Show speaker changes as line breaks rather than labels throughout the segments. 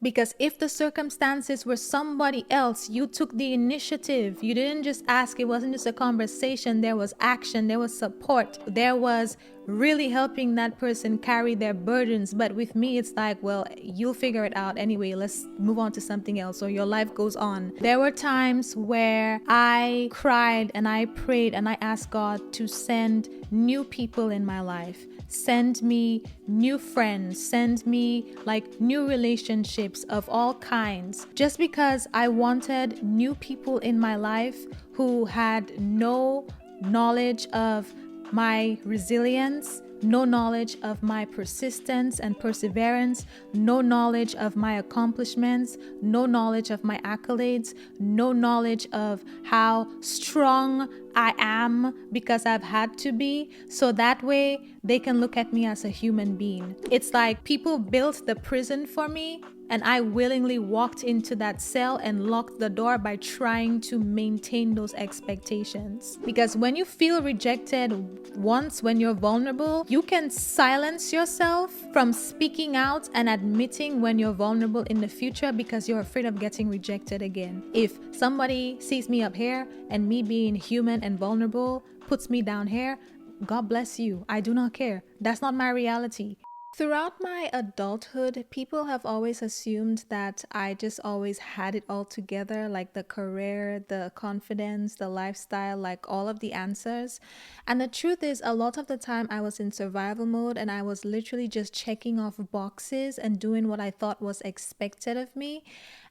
Because if the circumstances were somebody else, you took the initiative. You didn't just ask. It wasn't just a conversation. There was action. There was support. There was really helping that person carry their burdens. But with me, it's like, well, you'll figure it out anyway. Let's move on to something else, or your life goes on. There were times where I cried and I prayed and I asked God to send new people in my life. Send me new friends, send me like new relationships of all kinds, just because I wanted new people in my life who had no knowledge of my resilience, no knowledge of my persistence and perseverance, no knowledge of my accomplishments, no knowledge of my accolades, no knowledge of how strong I am because I've had to be. So that way they can look at me as a human being. It's like people built the prison for me, and I willingly walked into that cell and locked the door by trying to maintain those expectations. Because when you feel rejected once, when you're vulnerable, you can silence yourself from speaking out and admitting when you're vulnerable in the future because you're afraid of getting rejected again. If somebody sees me up here and me being human and vulnerable puts me down here, God bless you. I do not care. That's not my reality. Throughout my adulthood, people have always assumed that I just always had it all together, like the career, the confidence, the lifestyle, like all of the answers. And the truth is, a lot of the time I was in survival mode and I was literally just checking off boxes and doing what I thought was expected of me.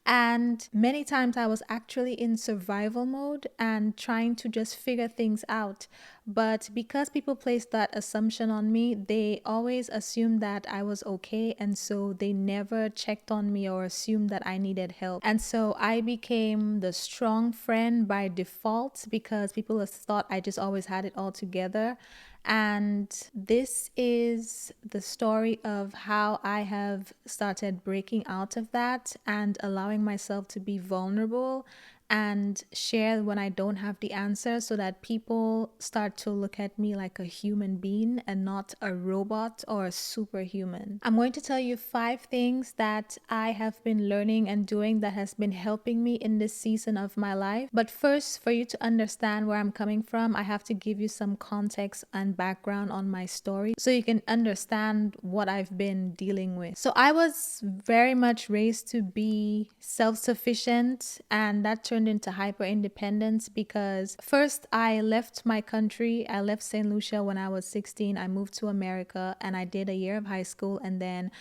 And many times I was actually in survival mode and trying to just figure things out. But because people placed that assumption on me, they always assumed that I was okay. And so they never checked on me or assumed that I needed help. And so I became the strong friend by default because people thought I just always had it all together. And this is the story of how I have started breaking out of that and allowing myself to be vulnerable and share when I don't have the answer, so that people start to look at me like a human being and not a robot or a superhuman. I'm going to tell you 5 things that I have been learning and doing that has been helping me in this season of my life. But first, for you to understand where I'm coming from, I have to give you some context and background on my story so you can understand what I've been dealing with. So I was very much raised to be self-sufficient, and that turned into hyper independence because first I left my country. I left St. Lucia when I was 16. I moved to America and I did a year of high school, and then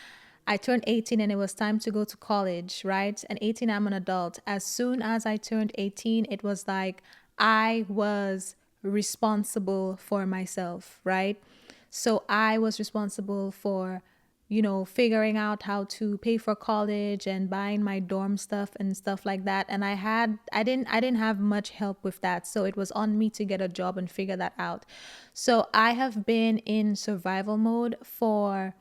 I turned 18 and it was time to go to college, right? And 18, I'm an adult. As soon as I turned 18, it was like I was responsible for myself, right? So I was responsible for figuring out how to pay for college and buying my dorm stuff and stuff like that. And I didn't have much help with that. So it was on me to get a job and figure that out. So I have been in survival mode for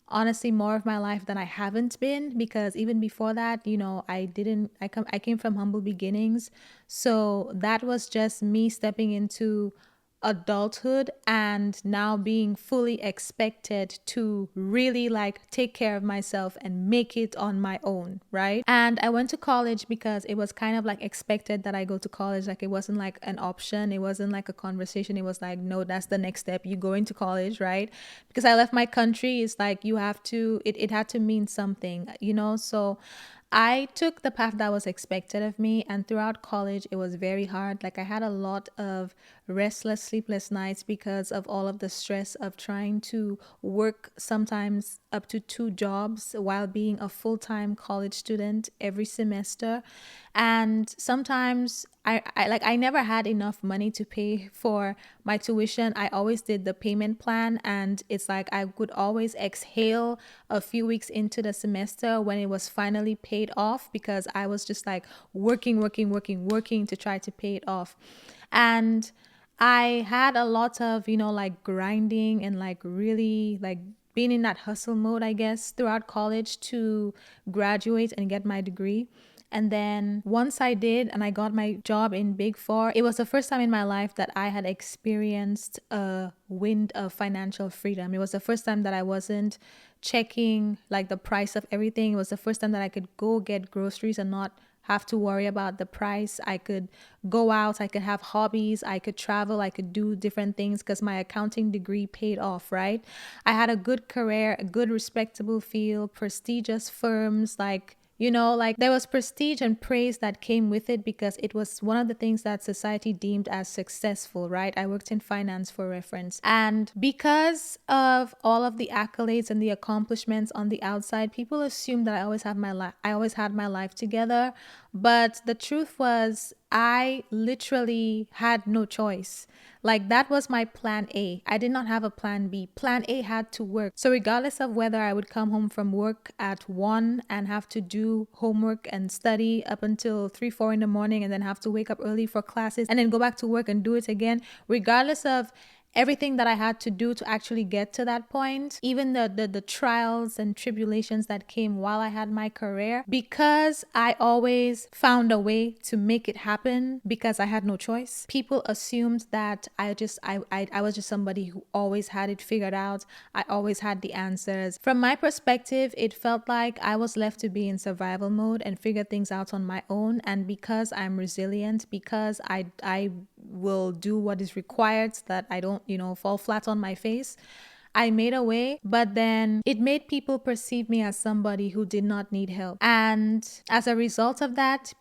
honestly more of my life than I haven't been, because even before that, I came from humble beginnings. So that was just me stepping into adulthood and now being fully expected to really like take care of myself and make it on my own, right? And I went to college because it was kind of like expected that I go to college. Like it wasn't like an option, it wasn't like a conversation. It was like, no, that's the next step, you go into college, right? Because I left my country, it's like you have to, it had to mean something. So I took the path that was expected of me, and throughout college, it was very hard. Like, I had a lot of restless, sleepless nights because of all of the stress of trying to work sometimes up to 2 jobs while being a full-time college student every semester. And sometimes I never had enough money to pay for my tuition. I always did the payment plan, and it's like I would always exhale a few weeks into the semester when it was finally paid off, because I was just like working to try to pay it off. And I had a lot of, like grinding and like really like being in that hustle mode, I guess, throughout college to graduate and get my degree. And then once I did and I got my job in Big Four, it was the first time in my life that I had experienced a wind of financial freedom. It was the first time that I wasn't checking like the price of everything. It was the first time that I could go get groceries and not have to worry about the price. I could go out, I could have hobbies, I could travel, I could do different things because my accounting degree paid off, right? I had a good career, a good respectable field, prestigious firms, like, you know, like there was prestige and praise that came with it because it was one of the things that society deemed as successful, right? I worked in finance for reference. And because of all of the accolades and the accomplishments on the outside, people assumed that I always had my life together. But the truth was, I literally had no choice. Like that was my plan A. I did not have a plan B. Plan A had to work. So regardless of whether I would come home from work at 1 and have to do homework and study up until 3, 4 in the morning and then have to wake up early for classes and then go back to work and do it again, regardless of everything that I had to do to actually get to that point, even the trials and tribulations that came while I had my career, because I always found a way to make it happen because I had no choice. People assumed that I was just somebody who always had it figured out. I always had the answers. From my perspective, it felt like I was left to be in survival mode and figure things out on my own. And because I'm resilient, because I will do what is required so that I don't, fall flat on my face, I made a way, but then it made people perceive me as somebody who did not need help. And as a result of that,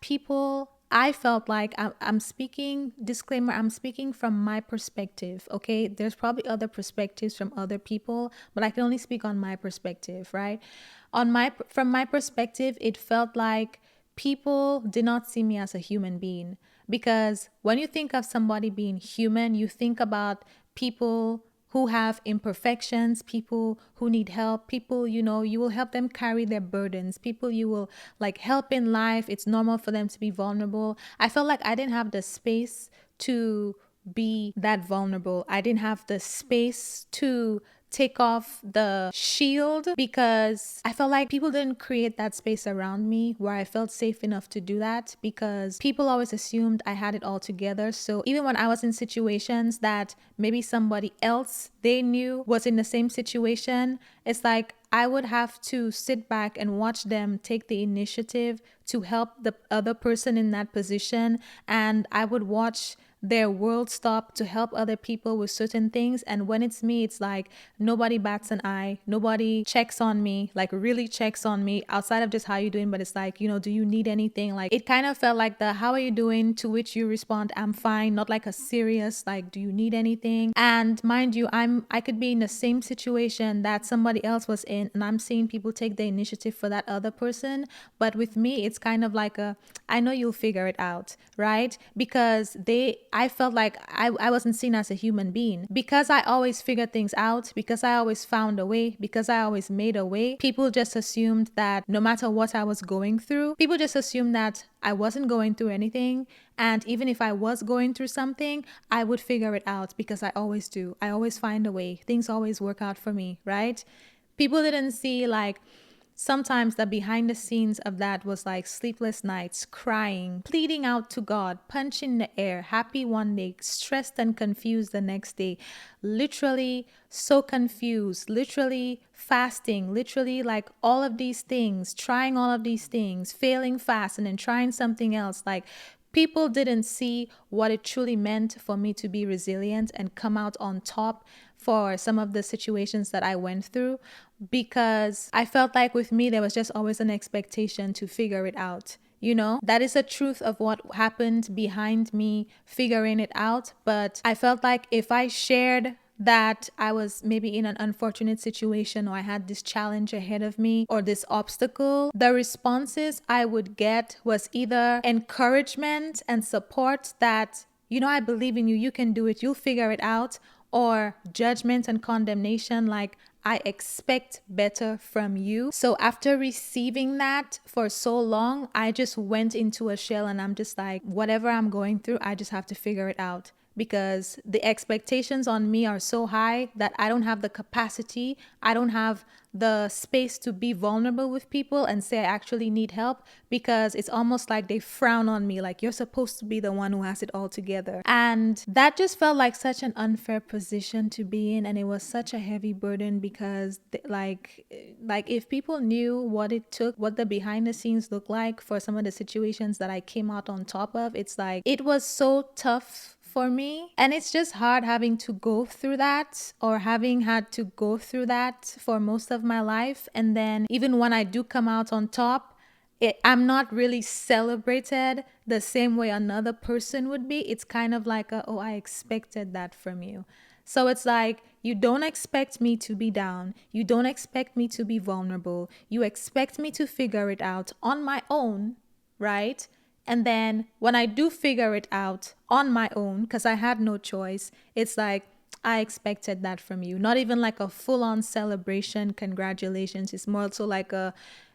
I felt like I'm speaking, disclaimer, I'm speaking from my perspective, okay? There's probably other perspectives from other people, but I can only speak on my perspective, right? From my perspective, it felt like people did not see me as a human being. Because when you think of somebody being human, you think about people who have imperfections, people who need help, people, you will help them carry their burdens, people you will like help in life. It's normal for them to be vulnerable. I felt like I didn't have the space to be that vulnerable. I didn't have the space to take off the shield because I felt like people didn't create that space around me where I felt safe enough to do that, because people always assumed I had it all together. So even when I was in situations that maybe somebody else they knew was in the same situation, it's like I would have to sit back and watch them take the initiative to help the other person in that position, and I would watch their world stop to help other people with certain things. And when it's me, it's like nobody bats an eye, nobody checks on me, like really checks on me outside of just how you doing. But it's like, do you need anything? Like it kind of felt like the how are you doing, to which you respond I'm fine, not like a serious like do you need anything. And mind you, I could be in the same situation that somebody else was in, and I'm seeing people take the initiative for that other person. But with me, it's kind of like I know you'll figure it out, right? Because I felt like I wasn't seen as a human being. Because I always figured things out, because I always found a way, because I always made a way, people just assumed that no matter what I was going through, people just assumed that I wasn't going through anything. And even if I was going through something, I would figure it out because I always do. I always find a way. Things always work out for me, right? People didn't see like sometimes the behind the scenes of that was like sleepless nights, crying, pleading out to God, punch in the air, happy one day, stressed and confused the next day, literally so confused, literally fasting, literally like all of these things, trying all of these things, failing fast and then trying something else. Like people didn't see what it truly meant for me to be resilient and come out on top for some of the situations that I went through, because I felt like with me, there was just always an expectation to figure it out. That is the truth of what happened behind me figuring it out. But I felt like if I shared that I was maybe in an unfortunate situation, or I had this challenge ahead of me, or this obstacle, the responses I would get was either encouragement and support that, I believe in you, you can do it, you'll figure it out, or judgment and condemnation, like I expect better from you. So after receiving that for so long, I just went into a shell and I'm just like, whatever I'm going through, I just have to figure it out. because the expectations on me are so high that I don't have the capacity, I don't have the space to be vulnerable with people and say I actually need help, because it's almost like they frown on me, like you're supposed to be the one who has it all together. And that just felt like such an unfair position to be in, and it was such a heavy burden because like if people knew what it took, what the behind the scenes looked like for some of the situations that I came out on top of, it's like it was so tough for me. And it's just hard having to go through that, or having had to go through that for most of my life. And then even when I do come out on top, I'm not really celebrated the same way another person would be. It's kind of like oh, I expected that from you. So it's like, you don't expect me to be down. You don't expect me to be vulnerable. You expect me to figure it out on my own, right? And then when I do figure it out on my own, because I had no choice, it's like, I expected that from you. Not even like a full-on celebration, congratulations. It's more so like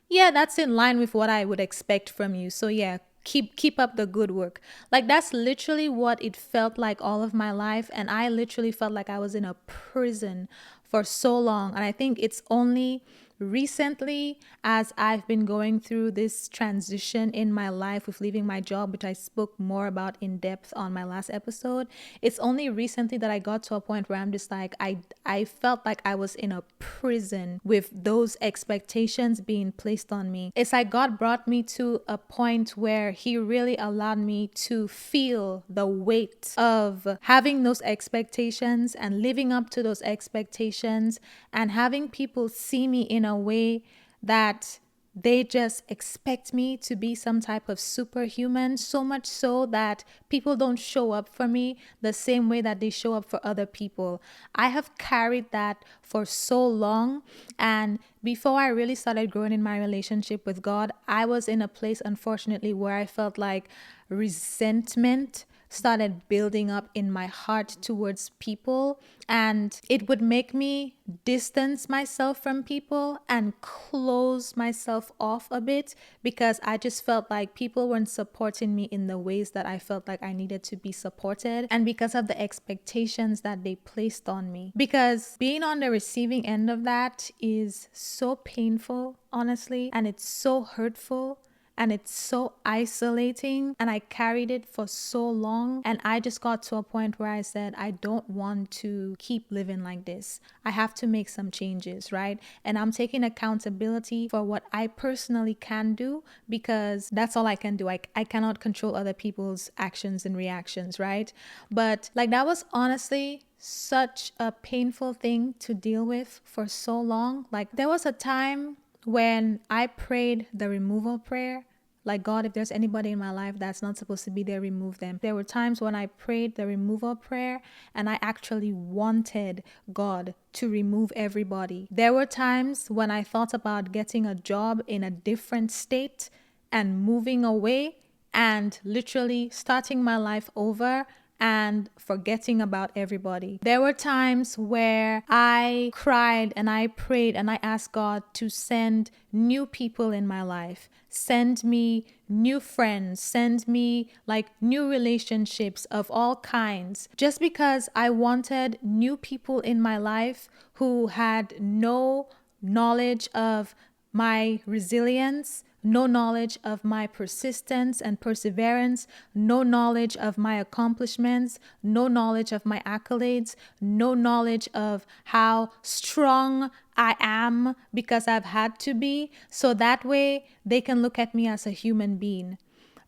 yeah, that's in line with what I would expect from you. So yeah, keep up the good work. Like that's literally what it felt like all of my life. And I literally felt like I was in a prison for so long. And I think it's only recently, as I've been going through this transition in my life with leaving my job, which I spoke more about in depth on my last episode, it's only recently that I got to a point where I'm just like, I felt like I was in a prison with those expectations being placed on me. It's like God brought me to a point where He really allowed me to feel the weight of having those expectations and living up to those expectations, and having people see me in a way that they just expect me to be some type of superhuman, so much so that people don't show up for me the same way that they show up for other people. I have carried that for so long. And before I really started growing in my relationship with God, I was in a place, unfortunately, where I felt like resentment started building up in my heart towards people, and it would make me distance myself from people and close myself off a bit, because I just felt like people weren't supporting me in the ways that I felt like I needed to be supported, and because of the expectations that they placed on me. Because being on the receiving end of that is so painful, honestly, and it's so hurtful. And it's so isolating, and I carried it for so long. And I just got to a point where I said, I don't want to keep living like this. I have to make some changes, right? And I'm taking accountability for what I personally can do, because that's all I can do. I cannot control other people's actions and reactions, right? But like, that was honestly such a painful thing to deal with for so long. Like, there was a time when I prayed the removal prayer, like, God, if there's anybody in my life that's not supposed to be there, remove them. There were times when I prayed the removal prayer and I actually wanted God to remove everybody. There were times when I thought about getting a job in a different state and moving away and literally starting my life over and forgetting about everybody. There were times where I cried and I prayed and I asked God to send new people in my life, send me new friends, send me like new relationships of all kinds, just because I wanted new people in my life who had no knowledge of my resilience, no knowledge of my persistence and perseverance, no knowledge of my accomplishments, no knowledge of my accolades, no knowledge of how strong I am because I've had to be, so that way they can look at me as a human being.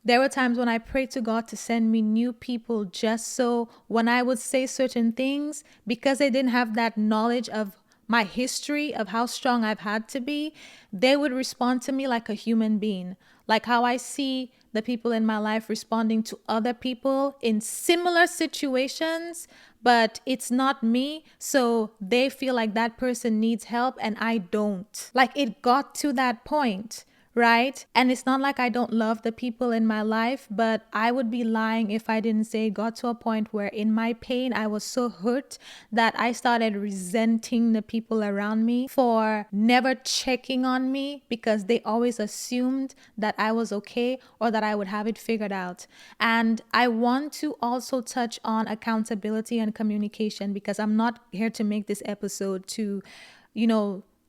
There were times when I prayed to God to send me new people, just so when I would say certain things, because they didn't have that knowledge of my history of how strong I've had to be, they would respond to me like a human being. Like how I see the people in my life responding to other people in similar situations, but it's not me. So they feel like that person needs help and I don't. Like, it got to that point, right? And it's not like I don't love the people in my life, but I would be lying if I didn't say it got to a point where in my pain, I was so hurt that I started resenting the people around me for never checking on me because they always assumed that I was okay or that I would have it figured out. And I want to also touch on accountability and communication because I'm not here to make this episode to,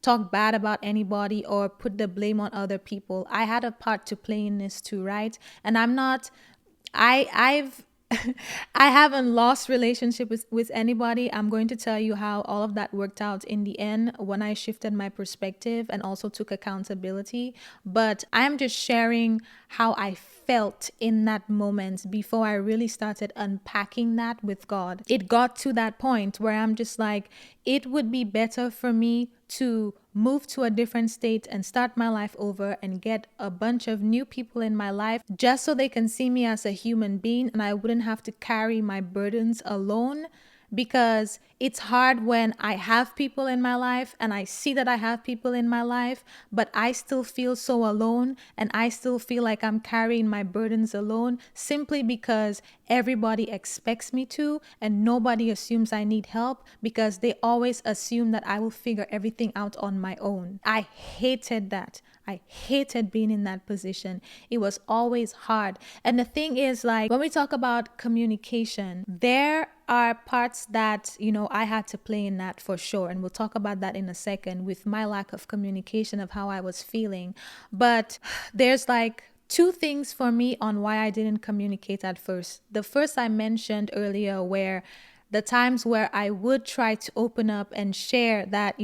talk bad about anybody or put the blame on other people. I had a part to play in this too, right? And I'm not I've I haven't lost relationship with anybody. I'm going to tell you how all of that worked out in the end when I shifted my perspective and also took accountability. But I'm just sharing how I felt in that moment before I really started unpacking that with God. It got to that point where I'm just like, it would be better for me to move to a different state and start my life over and get a bunch of new people in my life just so they can see me as a human being and I wouldn't have to carry my burdens alone, because it's hard when I have people in my life and I see that I have people in my life, but I still feel so alone and I still feel like I'm carrying my burdens alone simply because everybody expects me to and nobody assumes I need help because they always assume that I will figure everything out on my own. I hated that. I hated being in that position. It was always hard. And the thing is, like, when we talk about communication, there are parts that, I had to play in that for sure. And we'll talk about that in a second with my lack of communication of how I was feeling. But there's like two things for me on why I didn't communicate at first. The first I mentioned earlier, where the times where I would try to open up and share that,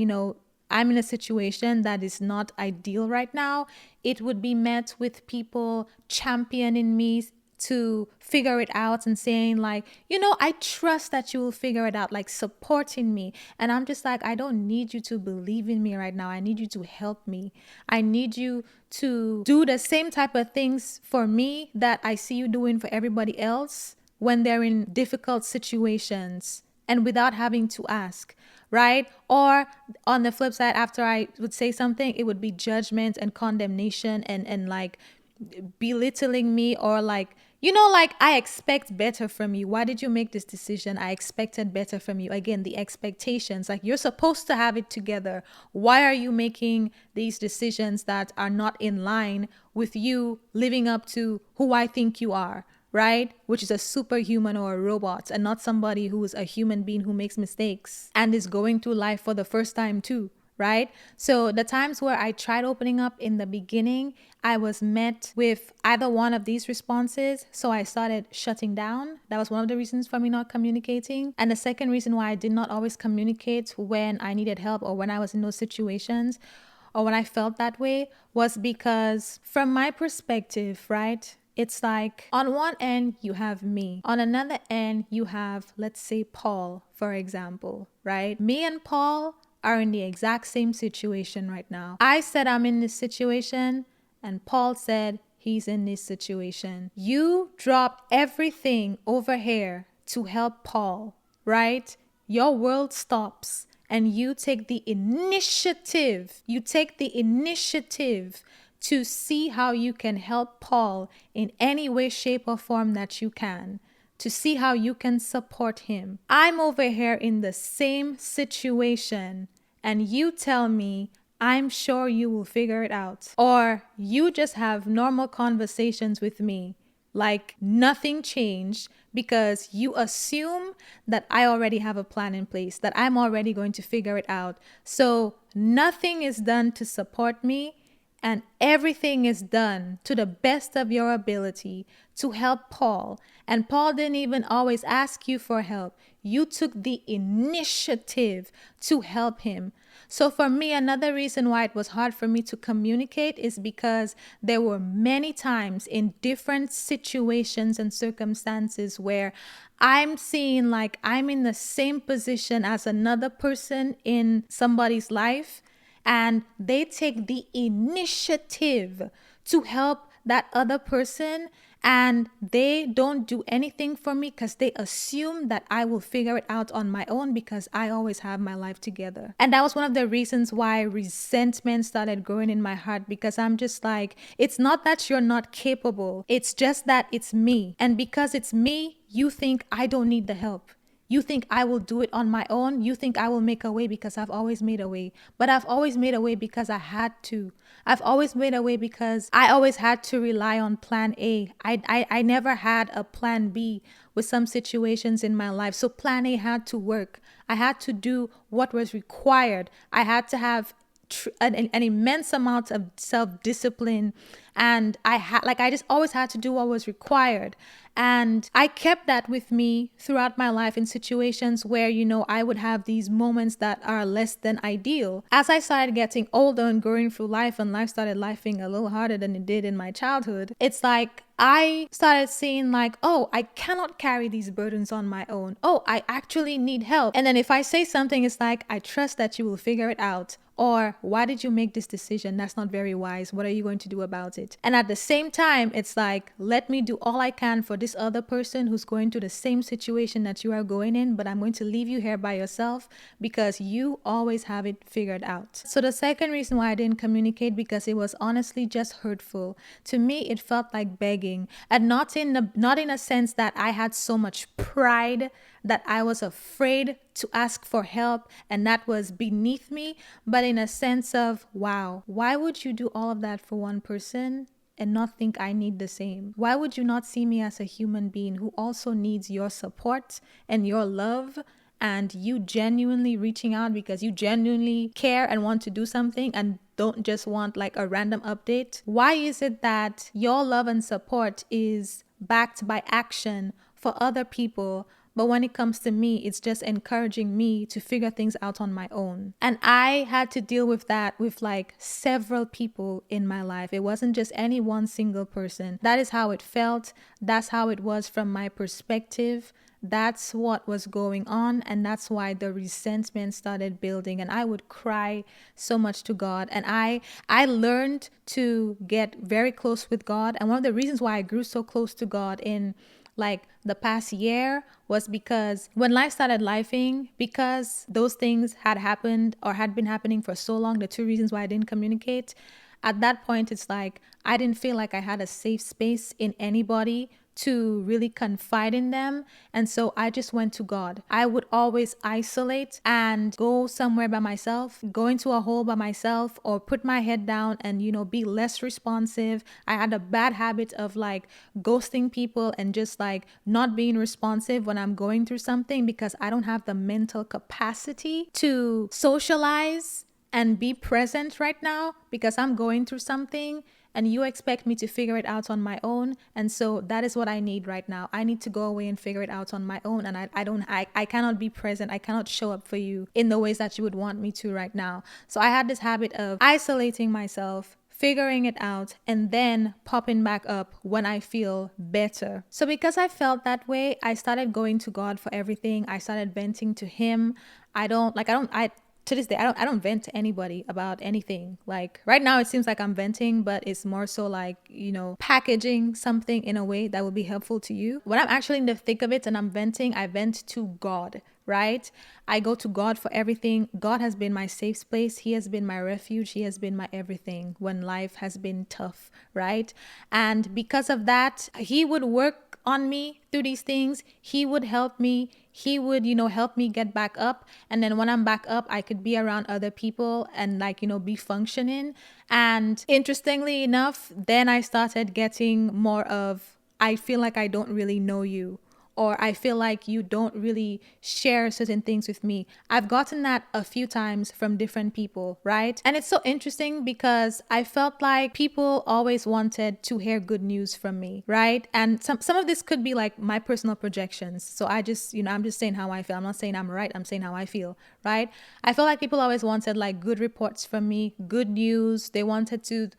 I'm in a situation that is not ideal right now, it would be met with people championing me to figure it out and saying like, I trust that you will figure it out, like supporting me. And I'm just like, I don't need you to believe in me right now. I need you to help me. I need you to do the same type of things for me that I see you doing for everybody else when they're in difficult situations and without having to ask. Right? Or on the flip side, after I would say something, it would be judgment and condemnation and like belittling me or like, like I expect better from you. Why did you make this decision? I expected better from you. Again, the expectations, like you're supposed to have it together. Why are you making these decisions that are not in line with you living up to who I think you are? Right? Which is a superhuman or a robot and not somebody who is a human being who makes mistakes and is going through life for the first time too, right? So the times where I tried opening up in the beginning, I was met with either one of these responses. So I started shutting down. That was one of the reasons for me not communicating. And the second reason why I did not always communicate when I needed help or when I was in those situations or when I felt that way was because from my perspective, right? It's like on one end, you have me. On another end, you have, let's say, Paul, for example, right? Me and Paul are in the exact same situation right now. I said I'm in this situation, and Paul said he's in this situation. You dropped everything over here to help Paul, right? Your world stops. And you take the initiative. To see how you can help Paul in any way, shape, or form that you can, to see how you can support him. I'm over here in the same situation, and you tell me, I'm sure you will figure it out. Or you just have normal conversations with me, like nothing changed, because you assume that I already have a plan in place, that I'm already going to figure it out. So nothing is done to support me. And everything is done to the best of your ability to help Paul. And Paul didn't even always ask you for help. You took the initiative to help him. So for me, another reason why it was hard for me to communicate is because there were many times in different situations and circumstances where I'm seeing like I'm in the same position as another person in somebody's life, and they take the initiative to help that other person and they don't do anything for me because they assume that I will figure it out on my own because I always have my life together. And that was one of the reasons why resentment started growing in my heart, because I'm just like, it's not that you're not capable, it's just that it's me. And because it's me, you think I don't need the help. You think I will do it on my own. You think I will make a way because I've always made a way. But I've always made a way because I had to. I've always made a way because I always had to rely on plan A. I never had a plan B with some situations in my life. So plan A had to work. I had to do what was required. I had to have an immense amount of self-discipline, and I just always had to do what was required. And I kept that with me throughout my life in situations where, I would have these moments that are less than ideal. As I started getting older and going through life, and life started lifing a little harder than it did in my childhood, it's like I started seeing like, oh, I cannot carry these burdens on my own. Oh, I actually need help. And then if I say something, it's like, I trust that you will figure it out. Or, why did you make this decision? That's not very wise. What are you going to do about it? And at the same time, it's like, let me do all I can for this other person who's going through the same situation that you are going in, but I'm going to leave you here by yourself because you always have it figured out. So the second reason why I didn't communicate, because it was honestly just hurtful. To me, it felt like begging, and not in a sense that I had so much pride that I was afraid to ask for help and that was beneath me, but in a sense of, wow, why would you do all of that for one person and not think I need the same? Why would you not see me as a human being who also needs your support and your love, and you genuinely reaching out because you genuinely care and want to do something and don't just want like a random update? Why is it that your love and support is backed by action for other people, but when it comes to me, it's just encouraging me to figure things out on my own? And I had to deal with that with like several people in my life. It wasn't just any one single person. That is how it felt. That's how it was from my perspective. That's what was going on, and that's why the resentment started building. And I would cry so much to God, and I learned to get very close with God. And one of the reasons why I grew so close to God in like the past year was because when life started lifing, because those things had happened or had been happening for so long, the two reasons why I didn't communicate, at that point, it's like I didn't feel like I had a safe space in anybody to really confide in them. And so I just went to God. I would always isolate and go somewhere by myself, go into a hole by myself, or put my head down and, be less responsive. I had a bad habit of like ghosting people and just like not being responsive when I'm going through something, because I don't have the mental capacity to socialize and be present right now because I'm going through something, and you expect me to figure it out on my own. And so that is what I need right now. I need to go away and figure it out on my own. And I cannot be present. I cannot show up for you in the ways that you would want me to right now. So I had this habit of isolating myself, figuring it out, and then popping back up when I feel better. So because I felt that way, I started going to God for everything. I started venting to him. To this day, I don't vent to anybody about anything. Like right now, it seems like I'm venting, but it's more so like, packaging something in a way that will be helpful to you. When I'm actually in the thick of it and I'm venting, I vent to God, right? I go to God for everything. God has been my safe place. He has been my refuge. He has been my everything when life has been tough, right? And because of that, he would work on me through these things. He would help me. He would, help me get back up. And then when I'm back up, I could be around other people and be functioning. And interestingly enough, then I started getting more of, I feel like I don't really know you, or I feel like you don't really share certain things with me. I've gotten that a few times from different people, right? And it's so interesting because I felt like people always wanted to hear good news from me, right? And some of this could be like my personal projections. So I just, I'm just saying how I feel. I'm not saying I'm right. I'm saying how I feel, right? I feel like people always wanted like good reports from me, good news. They wanted to,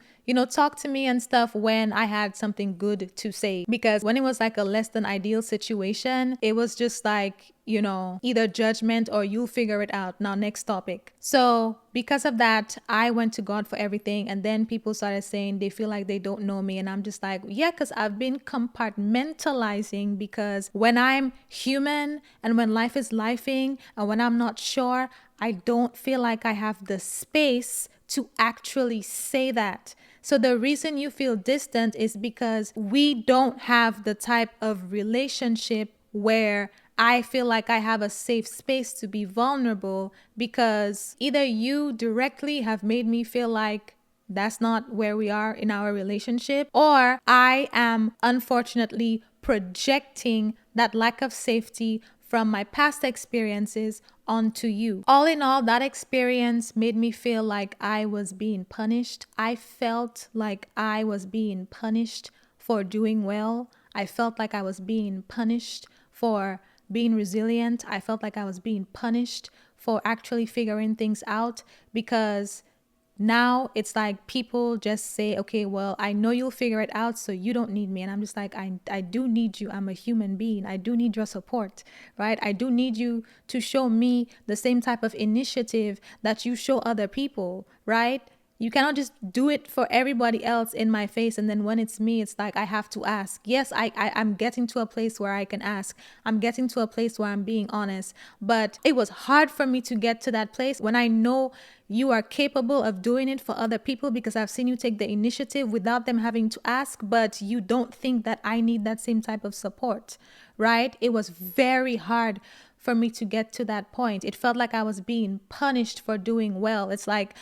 talk to me and stuff when I had something good to say. Because when it was like a less than ideal situation, it was just like, either judgment or you'll figure it out. Now, next topic. So because of that, I went to God for everything. And then people started saying they feel like they don't know me. And I'm just like, yeah, because I've been compartmentalizing, because when I'm human and when life is lifing and when I'm not sure, I don't feel like I have the space to actually say that. So the reason you feel distant is because we don't have the type of relationship where I feel like I have a safe space to be vulnerable, because either you directly have made me feel like that's not where we are in our relationship, or I am unfortunately projecting that lack of safety from my past experiences onto you. All in all, that experience made me feel like I was being punished. I felt like I was being punished for doing well. I felt like I was being punished for being resilient. I felt like I was being punished for actually figuring things out, because now it's like people just say, okay, well, I know you'll figure it out, so you don't need me. And I'm just like, I do need you. I'm a human being. I do need your support, right? I do need you to show me the same type of initiative that you show other people, right? You cannot just do it for everybody else in my face, and then when it's me, it's like I have to ask. Yes, I'm getting to a place where I can ask. I'm getting to a place where I'm being honest. But it was hard for me to get to that place when I know you are capable of doing it for other people, because I've seen you take the initiative without them having to ask, but you don't think that I need that same type of support, right? It was very hard for me to get to that point. It felt like I was being punished for doing well. It's like,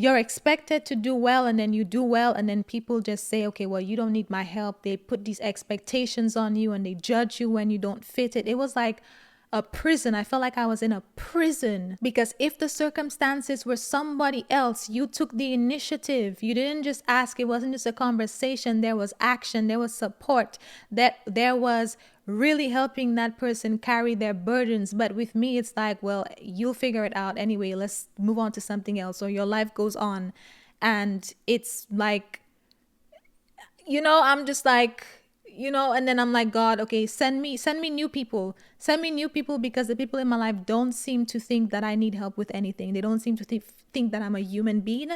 you're expected to do well, and then you do well, and then people just say, okay, well, you don't need my help. They put these expectations on you and they judge you when you don't fit it. It was like a prison. I felt like I was in a prison, because if the circumstances were somebody else, you took the initiative. You didn't just ask. It wasn't just a conversation. There was action. There was support. That there was really helping that person carry their burdens. But with me, it's like, well, you'll figure it out anyway. Let's move on to something else, or your life goes on. And it's like, I'm just like, and then I'm like, God, okay, send me new people. Send me new people, because the people in my life don't seem to think that I need help with anything. They don't seem to think that I'm a human being.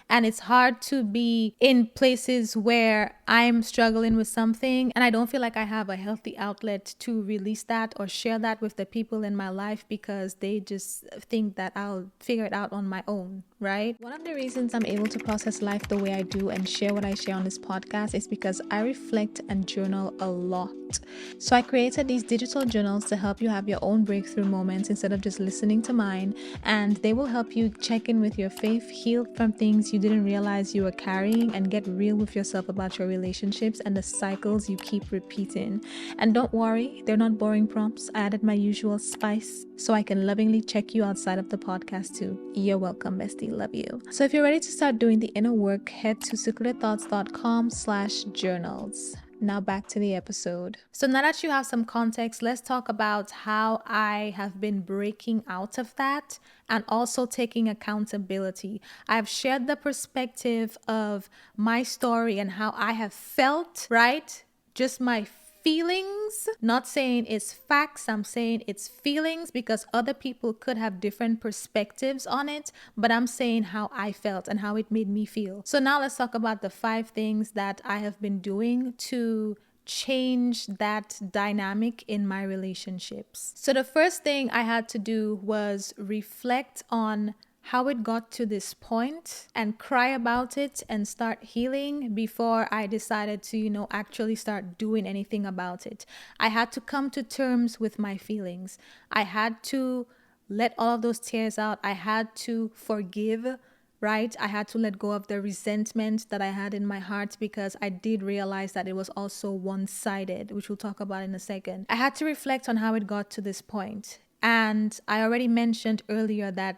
And it's hard to be in places where I'm struggling with something and I don't feel like I have a healthy outlet to release that or share that with the people in my life, because they just think that I'll figure it out on my own, right? One of the reasons I'm able to process life the way I do and share what I share on this podcast is because I reflect and journal a lot. So I created these digital journals to help you have your own breakthrough moments instead of just listening to mine, and they will help you check in with your faith, heal from things you didn't realize you were carrying, and get real with yourself about your relationships and the cycles you keep repeating. And don't worry, they're not boring prompts. I added my usual spice so I can lovingly check you outside of the podcast too. You're welcome, bestie. Love you. So if you're ready to start doing the inner work, head to secludedthoughts.com/journals. Now back to the episode. So now that you have some context, let's talk about how I have been breaking out of that and also taking accountability. I've shared the perspective of my story and how I have felt, right? Just my feelings. Not saying it's facts, I'm saying it's feelings, because other people could have different perspectives on it, but I'm saying how I felt and how it made me feel. So now let's talk about the 5 things that I have been doing to change that dynamic in my relationships. So the first thing I had to do was reflect on how it got to this point and cry about it and start healing before I decided to, actually start doing anything about it. I had to come to terms with my feelings. I had to let all of those tears out. I had to forgive, right? I had to let go of the resentment that I had in my heart, because I did realize that it was also one-sided, which we'll talk about in a second. I had to reflect on how it got to this point. And I already mentioned earlier that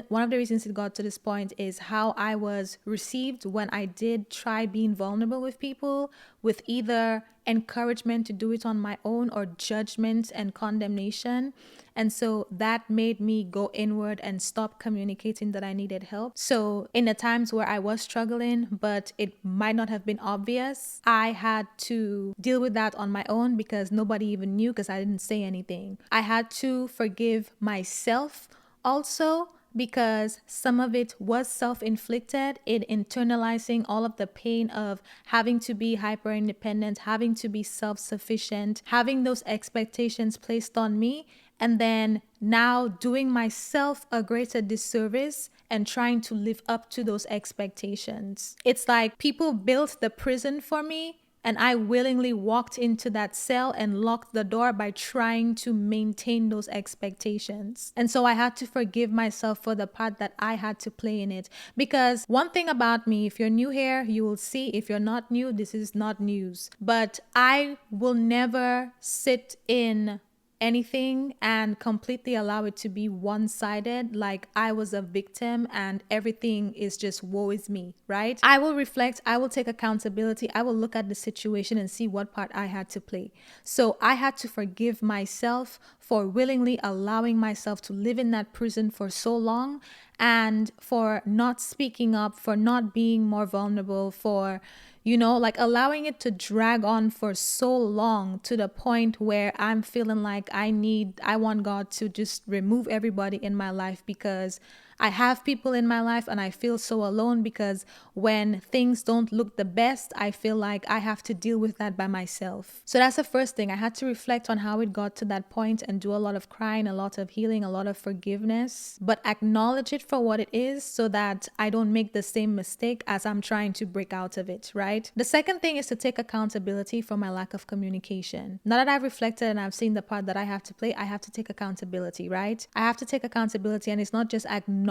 one of the reasons it got to this point is how I was received when I did try being vulnerable with people, with either encouragement to do it on my own or judgment and condemnation. And so that made me go inward and stop communicating that I needed help. So in the times where I was struggling, but it might not have been obvious, I had to deal with that on my own because nobody even knew because I didn't say anything. I had to forgive myself also, because some of it was self-inflicted in internalizing all of the pain of having to be hyper independent, having to be self-sufficient, having those expectations placed on me, and then now doing myself a greater disservice and trying to live up to those expectations. It's like people built the prison for me, and I willingly walked into that cell and locked the door by trying to maintain those expectations. And so I had to forgive myself for the part that I had to play in it. Because one thing about me, if you're new here, you will see. If you're not new, this is not news. But I will never sit in anything and completely allow it to be one-sided, like I was a victim and everything is just woe is me, right? I will reflect, I will take accountability, I will look at the situation and see what part I had to play. So I had to forgive myself for willingly allowing myself to live in that prison for so long, and for not speaking up, for not being more vulnerable, for like allowing it to drag on for so long to the point where I'm feeling like I want God to just remove everybody in my life, because I have people in my life and I feel so alone, because when things don't look the best, I feel like I have to deal with that by myself. So that's the first thing. I had to reflect on how it got to that point and do a lot of crying, a lot of healing, a lot of forgiveness, but acknowledge it for what it is so that I don't make the same mistake as I'm trying to break out of it, right? The second thing is to take accountability for my lack of communication. Now that I've reflected and I've seen the part that I have to play, I have to take accountability, right? I have to take accountability, and it's not just acknowledging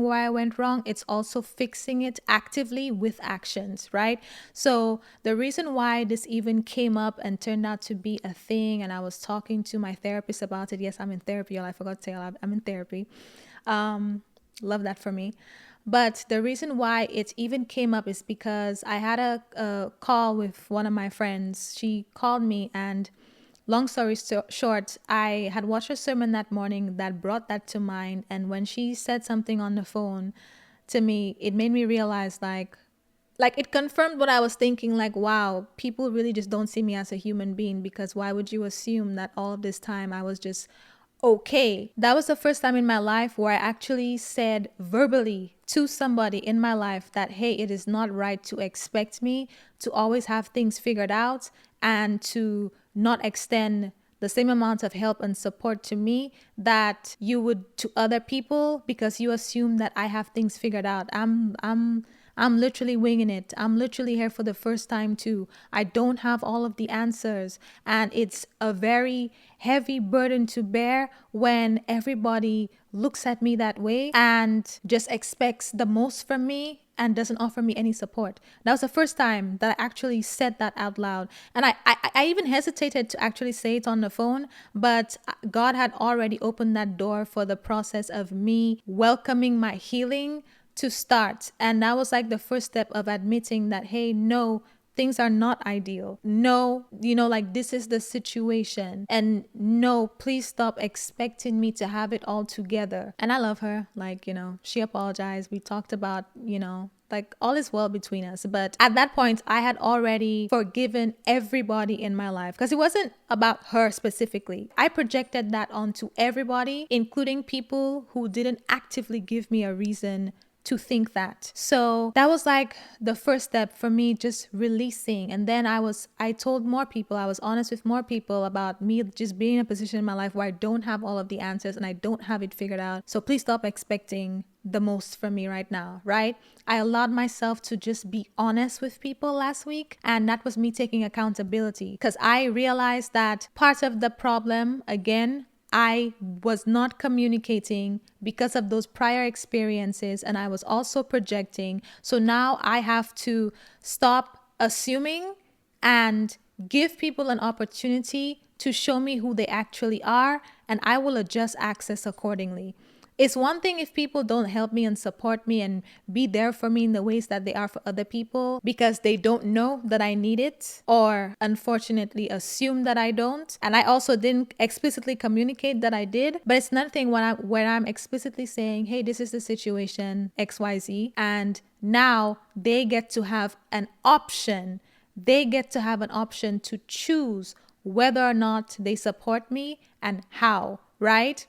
where I went wrong, it's also fixing it actively with actions, right? So the reason why this even came up and turned out to be a thing, and I was talking to my therapist about it. Yes, I'm in therapy, y'all. I forgot to tell you, I'm in therapy. Love that for me. But the reason why it even came up is because I had a call with one of my friends. She called me, and long story short, I had watched a sermon that morning that brought that to mind. And when she said something on the phone to me, it made me realize like it confirmed what I was thinking, like, wow, people really just don't see me as a human being, because why would you assume that all of this time I was just okay? That was the first time in my life where I actually said verbally to somebody in my life that, hey, it is not right to expect me to always have things figured out and to not extend the same amount of help and support to me that you would to other people, because you assume that I have things figured out. I'm literally winging it. I'm literally here for the first time too. I don't have all of the answers, and it's a very heavy burden to bear when everybody looks at me that way and just expects the most from me and doesn't offer me any support. That was the first time that I actually said that out loud. And I even hesitated to actually say it on the phone, but God had already opened that door for the process of me welcoming my healing to start. And that was like the first step of admitting that, hey, no, things are not ideal. No, like this is the situation. And no, please stop expecting me to have it all together. And I love her. Like, she apologized. We talked about, like all is well between us. But at that point, I had already forgiven everybody in my life, because it wasn't about her specifically. I projected that onto everybody, including people who didn't actively give me a reason to think that. So that was like the first step for me, just releasing. And then I told more people, I was honest with more people about me just being in a position in my life where I don't have all of the answers and I don't have it figured out. So please stop expecting the most from me right now, right? I allowed myself to just be honest with people last week, and that was me taking accountability, because I realized that part of the problem, again, I was not communicating because of those prior experiences, and I was also projecting. So now I have to stop assuming and give people an opportunity to show me who they actually are, and I will adjust access accordingly. It's one thing if people don't help me and support me and be there for me in the ways that they are for other people because they don't know that I need it, or unfortunately assume that I don't. And I also didn't explicitly communicate that I did. But it's another thing when I'm explicitly saying, hey, this is the situation XYZ, and now they get to have an option. They get to have an option to choose whether or not they support me and how, right?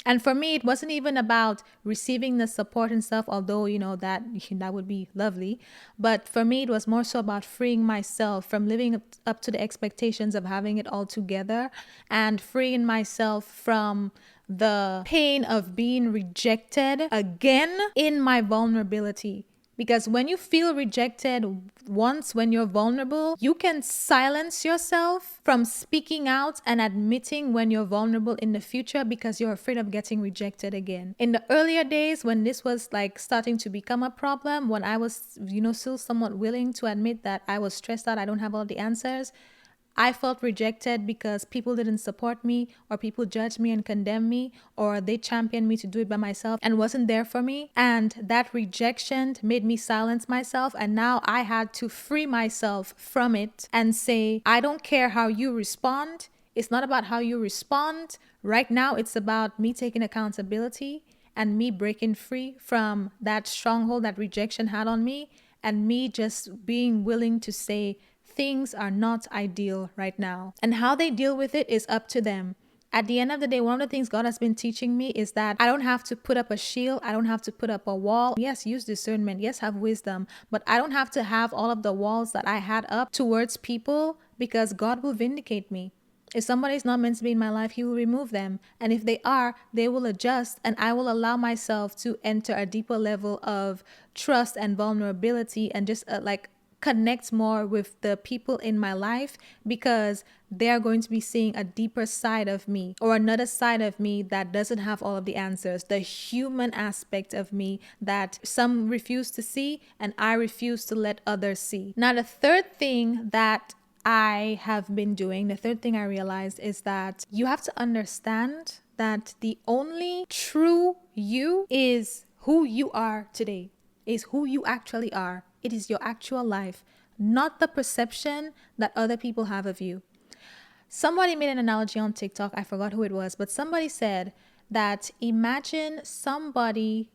And for me, it wasn't even about receiving the support and stuff, although, that would be lovely. But for me, it was more so about freeing myself from living up to the expectations of having it all together, and freeing myself from the pain of being rejected again in my vulnerability. Because when you feel rejected once, when you're vulnerable, you can silence yourself from speaking out and admitting when you're vulnerable in the future because you're afraid of getting rejected again. In the earlier days, when this was like starting to become a problem, when I was, still somewhat willing to admit that I was stressed out, I don't have all the answers, I felt rejected because people didn't support me, or people judged me and condemned me, or they championed me to do it by myself and wasn't there for me. And that rejection made me silence myself. And now I had to free myself from it and say, I don't care how you respond. It's not about how you respond. Right now, it's about me taking accountability and me breaking free from that stronghold that rejection had on me, and me just being willing to say, things are not ideal right now. And how they deal with it is up to them. At the end of the day, one of the things God has been teaching me is that I don't have to put up a shield. I don't have to put up a wall. Yes, use discernment. Yes, have wisdom. But I don't have to have all of the walls that I had up towards people, because God will vindicate me. If somebody's not meant to be in my life, He will remove them. And if they are, they will adjust, and I will allow myself to enter a deeper level of trust and vulnerability, and just connect more with the people in my life, because they're going to be seeing a deeper side of me, or another side of me that doesn't have all of the answers, the human aspect of me that some refuse to see and I refuse to let others see. Now, the third thing that I have been doing, the third thing I realized, is that you have to understand that the only true you is who you are today, is who you actually are. It is your actual life, not the perception that other people have of you. Somebody made an analogy on TikTok. I forgot who it was, but somebody said that imagine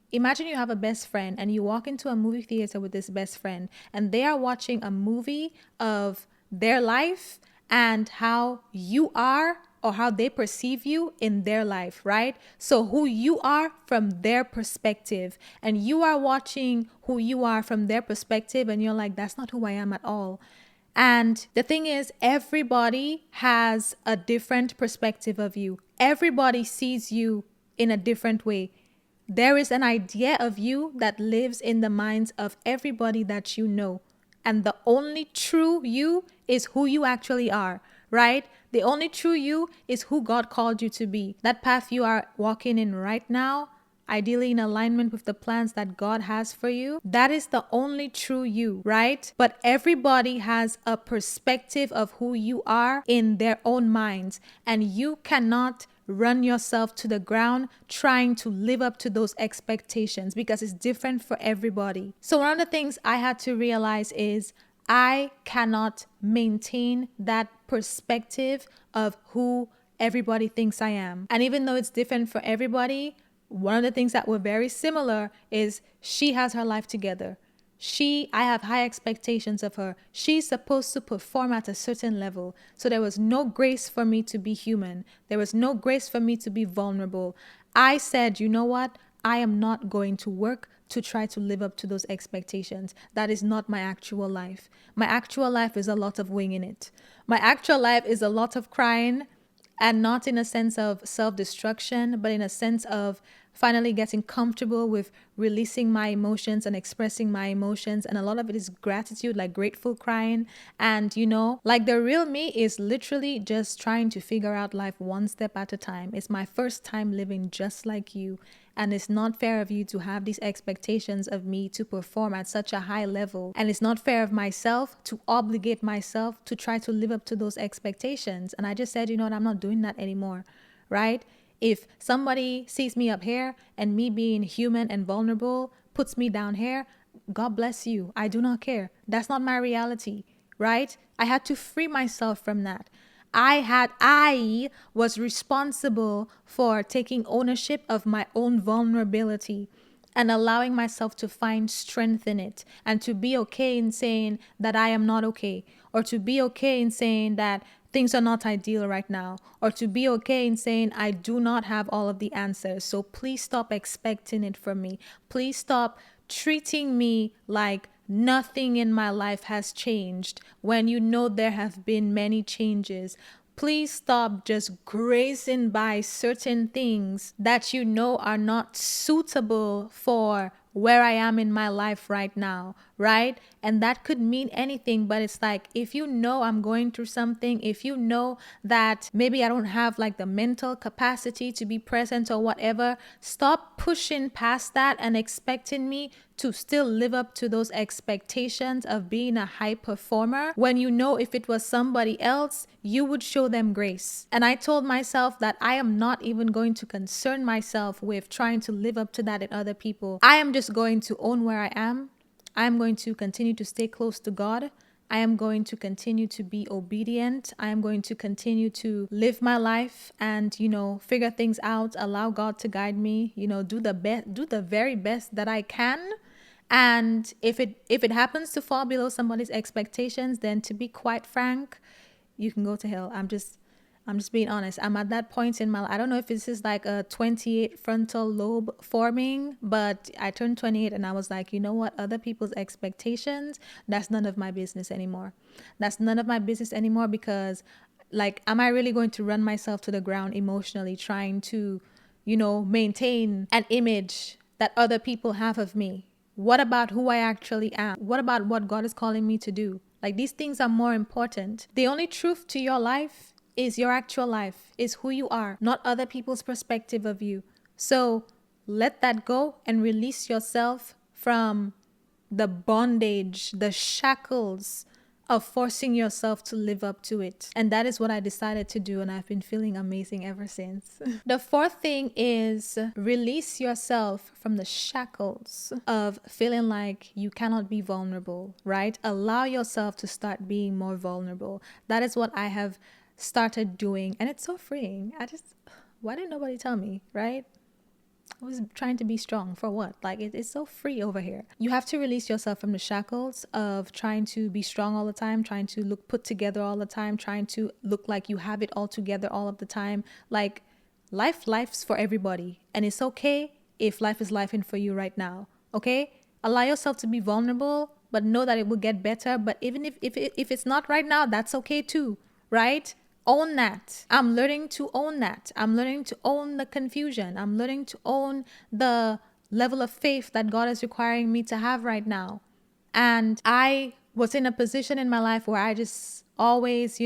you have a best friend and you walk into a movie theater with this best friend, and they are watching a movie of their life and how you are, or how they perceive you in their life, right? So who you are from their perspective, and you are watching who you are from their perspective, and you're like, that's not who I am at all. And the thing is, everybody has a different perspective of you. Everybody sees you in a different way. There is an idea of you that lives in the minds of everybody that you know. And the only true you is who you actually are, right? The only true you is who God called you to be. That path you are walking in right now, ideally in alignment with the plans that God has for you, that is the only true you, right? But everybody has a perspective of who you are in their own minds, and you cannot run yourself to the ground trying to live up to those expectations, because it's different for everybody. So one of the things I had to realize is I cannot maintain that perspective of who everybody thinks I am. And even though it's different for everybody, one of the things that were very similar is she has her life together. I have high expectations of her. She's supposed to perform at a certain level. So there was no grace for me to be human. There was no grace for me to be vulnerable. I said, you know what? I am not going to work to try to live up to those expectations. That is not my actual life. My actual life is a lot of winging it. My actual life is a lot of crying, and not in a sense of self-destruction, but in a sense of finally getting comfortable with releasing my emotions and expressing my emotions. And a lot of it is gratitude, like grateful crying. And like the real me is literally just trying to figure out life one step at a time. It's my first time living just like you. And it's not fair of you to have these expectations of me to perform at such a high level. And it's not fair of myself to obligate myself to try to live up to those expectations. And I just said, you know what, I'm not doing that anymore, right? If somebody sees me up here and me being human and vulnerable puts me down here, God bless you. I do not care. That's not my reality, right? I had to free myself from that. I was responsible for taking ownership of my own vulnerability and allowing myself to find strength in it, and to be okay in saying that I am not okay, or to be okay in saying that things are not ideal right now, or to be okay in saying I do not have all of the answers. So please stop expecting it from me. Please stop treating me like nothing in my life has changed when you know there have been many changes. Please stop just grazing by certain things that you know are not suitable for where I am in my life right now, right? And that could mean anything, but it's like, if you know I'm going through something, if you know that maybe I don't have like the mental capacity to be present or whatever, stop pushing past that and expecting me to still live up to those expectations of being a high performer, when you know if it was somebody else, you would show them grace. And I told myself that I am not even going to concern myself with trying to live up to that in other people. I am just going to own where I am. I am going to continue to stay close to God. I am going to continue to be obedient. I am going to continue to live my life and, figure things out, allow God to guide me, do the very best that I can. And if it happens to fall below somebody's expectations, then to be quite frank, you can go to hell. I'm just being honest. I'm at that point in my life. I don't know if this is like a 28 frontal lobe forming, but I turned 28 and I was like, you know what? Other people's expectations, that's none of my business anymore. That's none of my business anymore, because like, am I really going to run myself to the ground emotionally trying to, maintain an image that other people have of me? What about who I actually am? What about what God is calling me to do? Like, these things are more important. The only truth to your life is your actual life, is who you are, not other people's perspective of you. So let that go and release yourself from the bondage, the shackles of forcing yourself to live up to it. And that is what I decided to do, and I've been feeling amazing ever since. The fourth thing is release yourself from the shackles of feeling like you cannot be vulnerable, right? Allow yourself to start being more vulnerable. That is what I have started doing, and it's so freeing. Why didn't nobody tell me, right? I was trying to be strong for what? Like, it's so free over here. You have to release yourself from the shackles of trying to be strong all the time, trying to look put together all the time, trying to look like you have it all together all of the time. Like, life's for everybody, and it's okay if life is lifing for you right now. Okay, allow yourself to be vulnerable, but know that it will get better. But even if it's not right now, that's okay too, right? Own that. I'm learning to own that. I'm learning to own the confusion. I'm learning to own the level of faith that God is requiring me to have right now. And I was in a position in my life where I just always,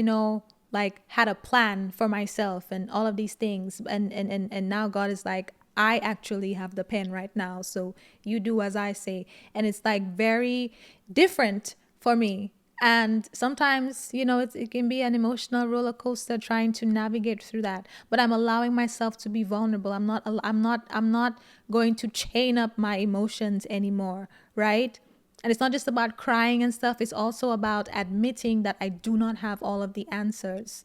like, had a plan for myself and all of these things. And now God is like, I actually have the pen right now, so you do as I say. And it's like very different for me. And sometimes, it can be an emotional roller coaster trying to navigate through that. But I'm allowing myself to be vulnerable. I'm not going to chain up my emotions anymore, right? And it's not just about crying and stuff. It's also about admitting that I do not have all of the answers.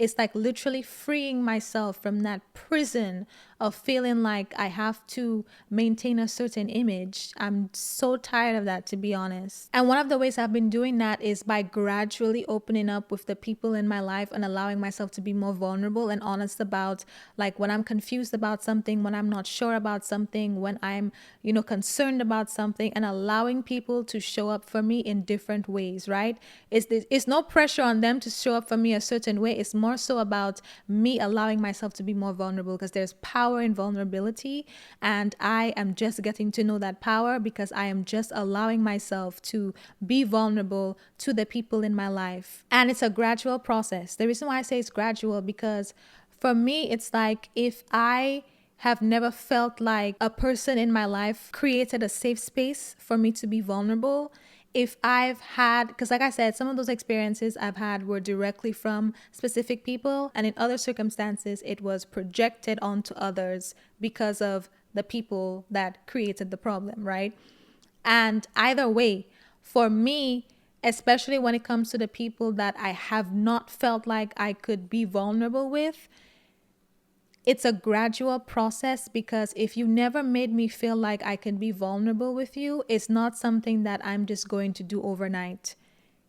It's like literally freeing myself from that prison of feeling like I have to maintain a certain image. I'm so tired of that, to be honest. And one of the ways I've been doing that is by gradually opening up with the people in my life and allowing myself to be more vulnerable and honest about, like, when I'm confused about something, when I'm not sure about something, when I'm, concerned about something, and allowing people to show up for me in different ways, right? It's no pressure on them to show up for me a certain way. It's more so about me allowing myself to be more vulnerable, because there's power in vulnerability, and I am just getting to know that power because I am just allowing myself to be vulnerable to the people in my life. And it's a gradual process. The reason why I say it's gradual, because for me, it's like, if I have never felt like a person in my life created a safe space for me to be vulnerable, if I've had, because like I said, some of those experiences I've had were directly from specific people, and in other circumstances, it was projected onto others because of the people that created the problem, right? And either way, for me, especially when it comes to the people that I have not felt like I could be vulnerable with, it's a gradual process, because if you never made me feel like I can be vulnerable with you, it's not something that I'm just going to do overnight.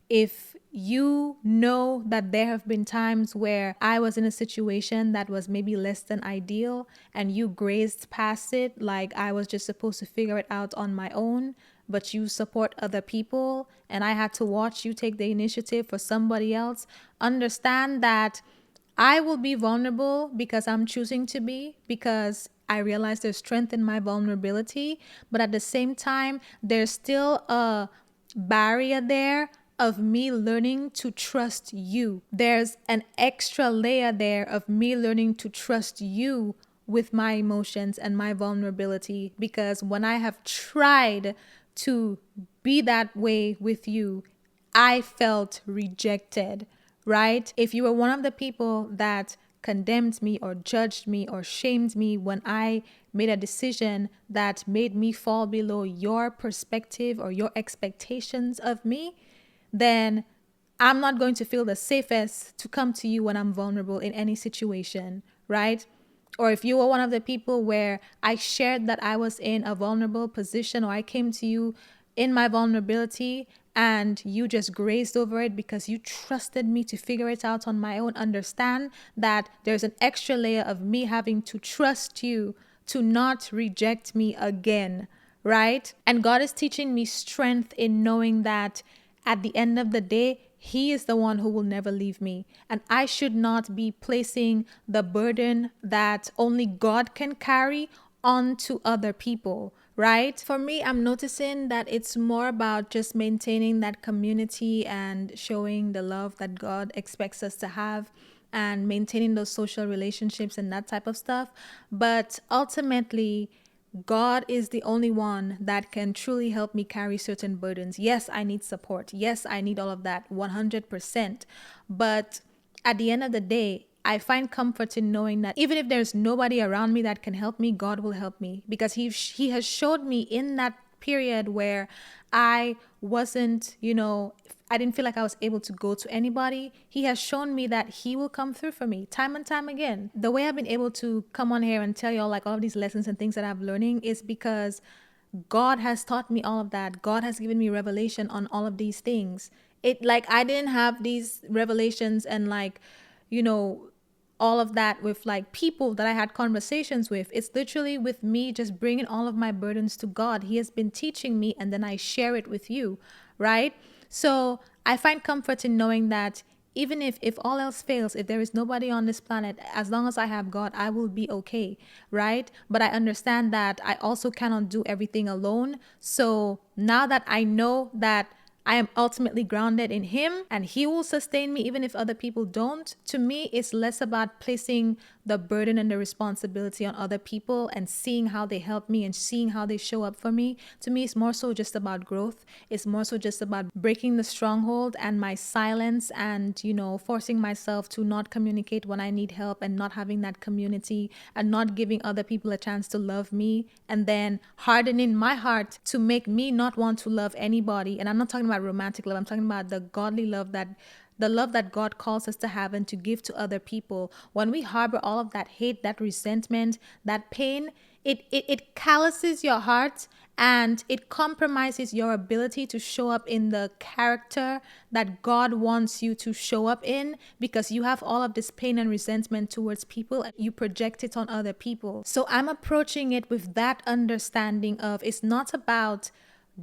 If you know that there have been times where I was in a situation that was maybe less than ideal and you grazed past it, like I was just supposed to figure it out on my own, but you support other people and I had to watch you take the initiative for somebody else, understand that I will be vulnerable because I'm choosing to be, because I realize there's strength in my vulnerability. But at the same time, there's still a barrier there of me learning to trust you. There's an extra layer there of me learning to trust you with my emotions and my vulnerability, because when I have tried to be that way with you, I felt rejected, right? If you were one of the people that condemned me or judged me or shamed me when I made a decision that made me fall below your perspective or your expectations of me, then I'm not going to feel the safest to come to you when I'm vulnerable in any situation, right? Or if you were one of the people where I shared that I was in a vulnerable position, or I came to you in my vulnerability and you just grazed over it because you trusted me to figure it out on my own, understand that there's an extra layer of me having to trust you to not reject me again, right? And God is teaching me strength in knowing that at the end of the day, He is the one who will never leave me. And I should not be placing the burden that only God can carry onto other people, right? For me, I'm noticing that it's more about just maintaining that community and showing the love that God expects us to have and maintaining those social relationships and that type of stuff. But ultimately, God is the only one that can truly help me carry certain burdens. Yes, I need support. Yes, I need all of that 100%. But at the end of the day, I find comfort in knowing that even if there's nobody around me that can help me, God will help me, because he has showed me in that period where I wasn't, I didn't feel like I was able to go to anybody. He has shown me that He will come through for me time and time again. The way I've been able to come on here and tell y'all like all of these lessons and things that I'm learning is because God has taught me all of that. God has given me revelation on all of these things. It, like, I didn't have these revelations and you know, all of that with like people that I had conversations with. It's literally with me just bringing all of my burdens to God. He has been teaching me and then I share it with you, right? So I find comfort in knowing that even if all else fails, if there is nobody on this planet, as long as I have God, I will be okay, right? But I understand that I also cannot do everything alone. So now that I know that I am ultimately grounded in Him and He will sustain me even if other people don't. To me, it's less about placing the burden and the responsibility on other people and seeing how they help me and seeing how they show up for me. To me, it's more so just about growth. It's more so just about breaking the stronghold and my silence and, forcing myself to not communicate when I need help and not having that community and not giving other people a chance to love me, and then hardening my heart to make me not want to love anybody. And I'm not talking about romantic love. I'm talking about the godly love, that the love that God calls us to have and to give to other people. When we harbor all of that hate, that resentment, that pain, it calluses your heart and it compromises your ability to show up in the character that God wants you to show up in, because you have all of this pain and resentment towards people and you project it on other people. So I'm approaching it with that understanding of, it's not about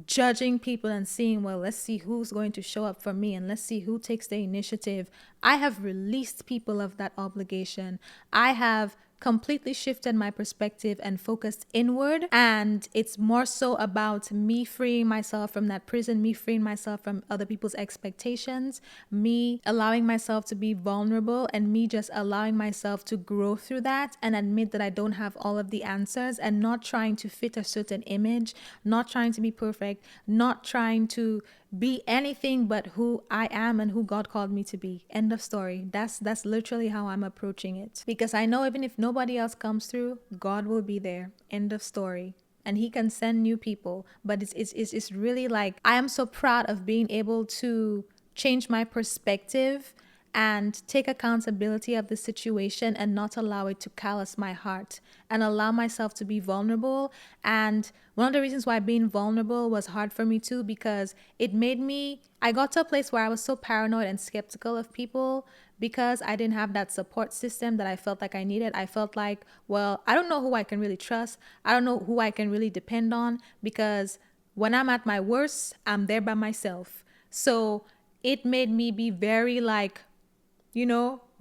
judging people and seeing, well, let's see who's going to show up for me and let's see who takes the initiative. I have released people of that obligation. I have completely shifted my perspective and focused inward, and it's more so about me freeing myself from that prison, me freeing myself from other people's expectations, me allowing myself to be vulnerable, and me just allowing myself to grow through that and admit that I don't have all of the answers, and not trying to fit a certain image, not trying to be perfect, not trying to be anything but who I am and who God called me to be. End of story. That's literally how I'm approaching it. Because I know even if nobody else comes through, God will be there. End of story. And he can send new people. But it's really like, I am so proud of being able to change my perspective and take accountability of the situation and not allow it to callous my heart and allow myself to be vulnerable. And one of the reasons why being vulnerable was hard for me too, because it made me, I got to a place where I was so paranoid and skeptical of people because I didn't have that support system that I felt like I needed. I felt like, well, I don't know who I can really trust. I don't know who I can really depend on, because when I'm at my worst, I'm there by myself. So it made me be very like,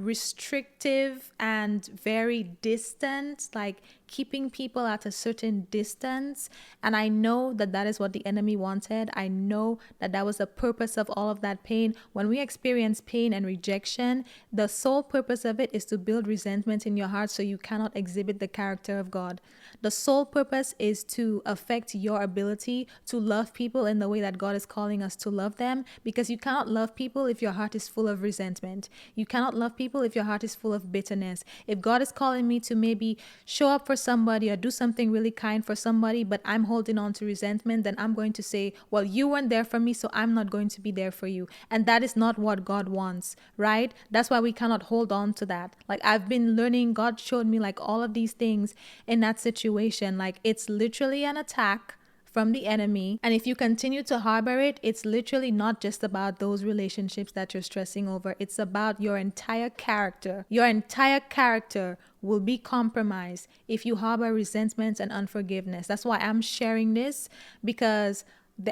restrictive and very distant, like keeping people at a certain distance. And I know that that is what the enemy wanted. I know that that was the purpose of all of that pain. When we experience pain and rejection, the sole purpose of it is to build resentment in your heart so you cannot exhibit the character of God. The sole purpose is to affect your ability to love people in the way that God is calling us to love them, because you cannot love people if your heart is full of resentment. You cannot love people if your heart is full of bitterness. If God is calling me to maybe show up for somebody or do something really kind for somebody, but I'm holding on to resentment, then I'm going to say, well, you weren't there for me, so I'm not going to be there for you. And that is not what God wants, right? That's why we cannot hold on to that. Like, I've been learning, God showed me like all of these things in that situation. Like, it's literally an attack from the enemy. And if you continue to harbor it, it's literally not just about those relationships that you're stressing over. It's about your entire character. Your entire character will be compromised if you harbor resentment and unforgiveness. That's why I'm sharing this, because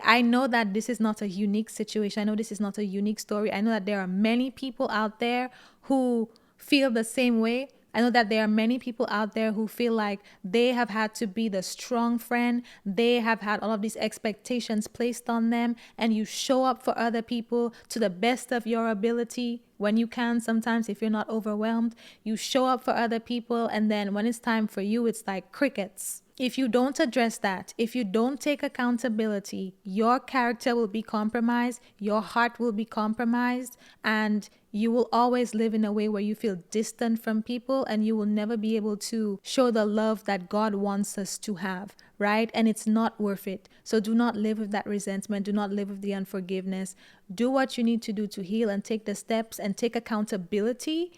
I know that this is not a unique situation. I know this is not a unique story. I know that there are many people out there who feel the same way. I know that there are many people out there who feel like they have had to be the strong friend. They have had all of these expectations placed on them, and you show up for other people to the best of your ability when you can. Sometimes if you're not overwhelmed, you show up for other people, and then when it's time for you, it's like crickets. If you don't address that, if you don't take accountability, your character will be compromised, your heart will be compromised, and you will always live in a way where you feel distant from people, and you will never be able to show the love that God wants us to have, right? And it's not worth it. So do not live with that resentment. Do not live with the unforgiveness. Do what you need to do to heal and take the steps and take accountability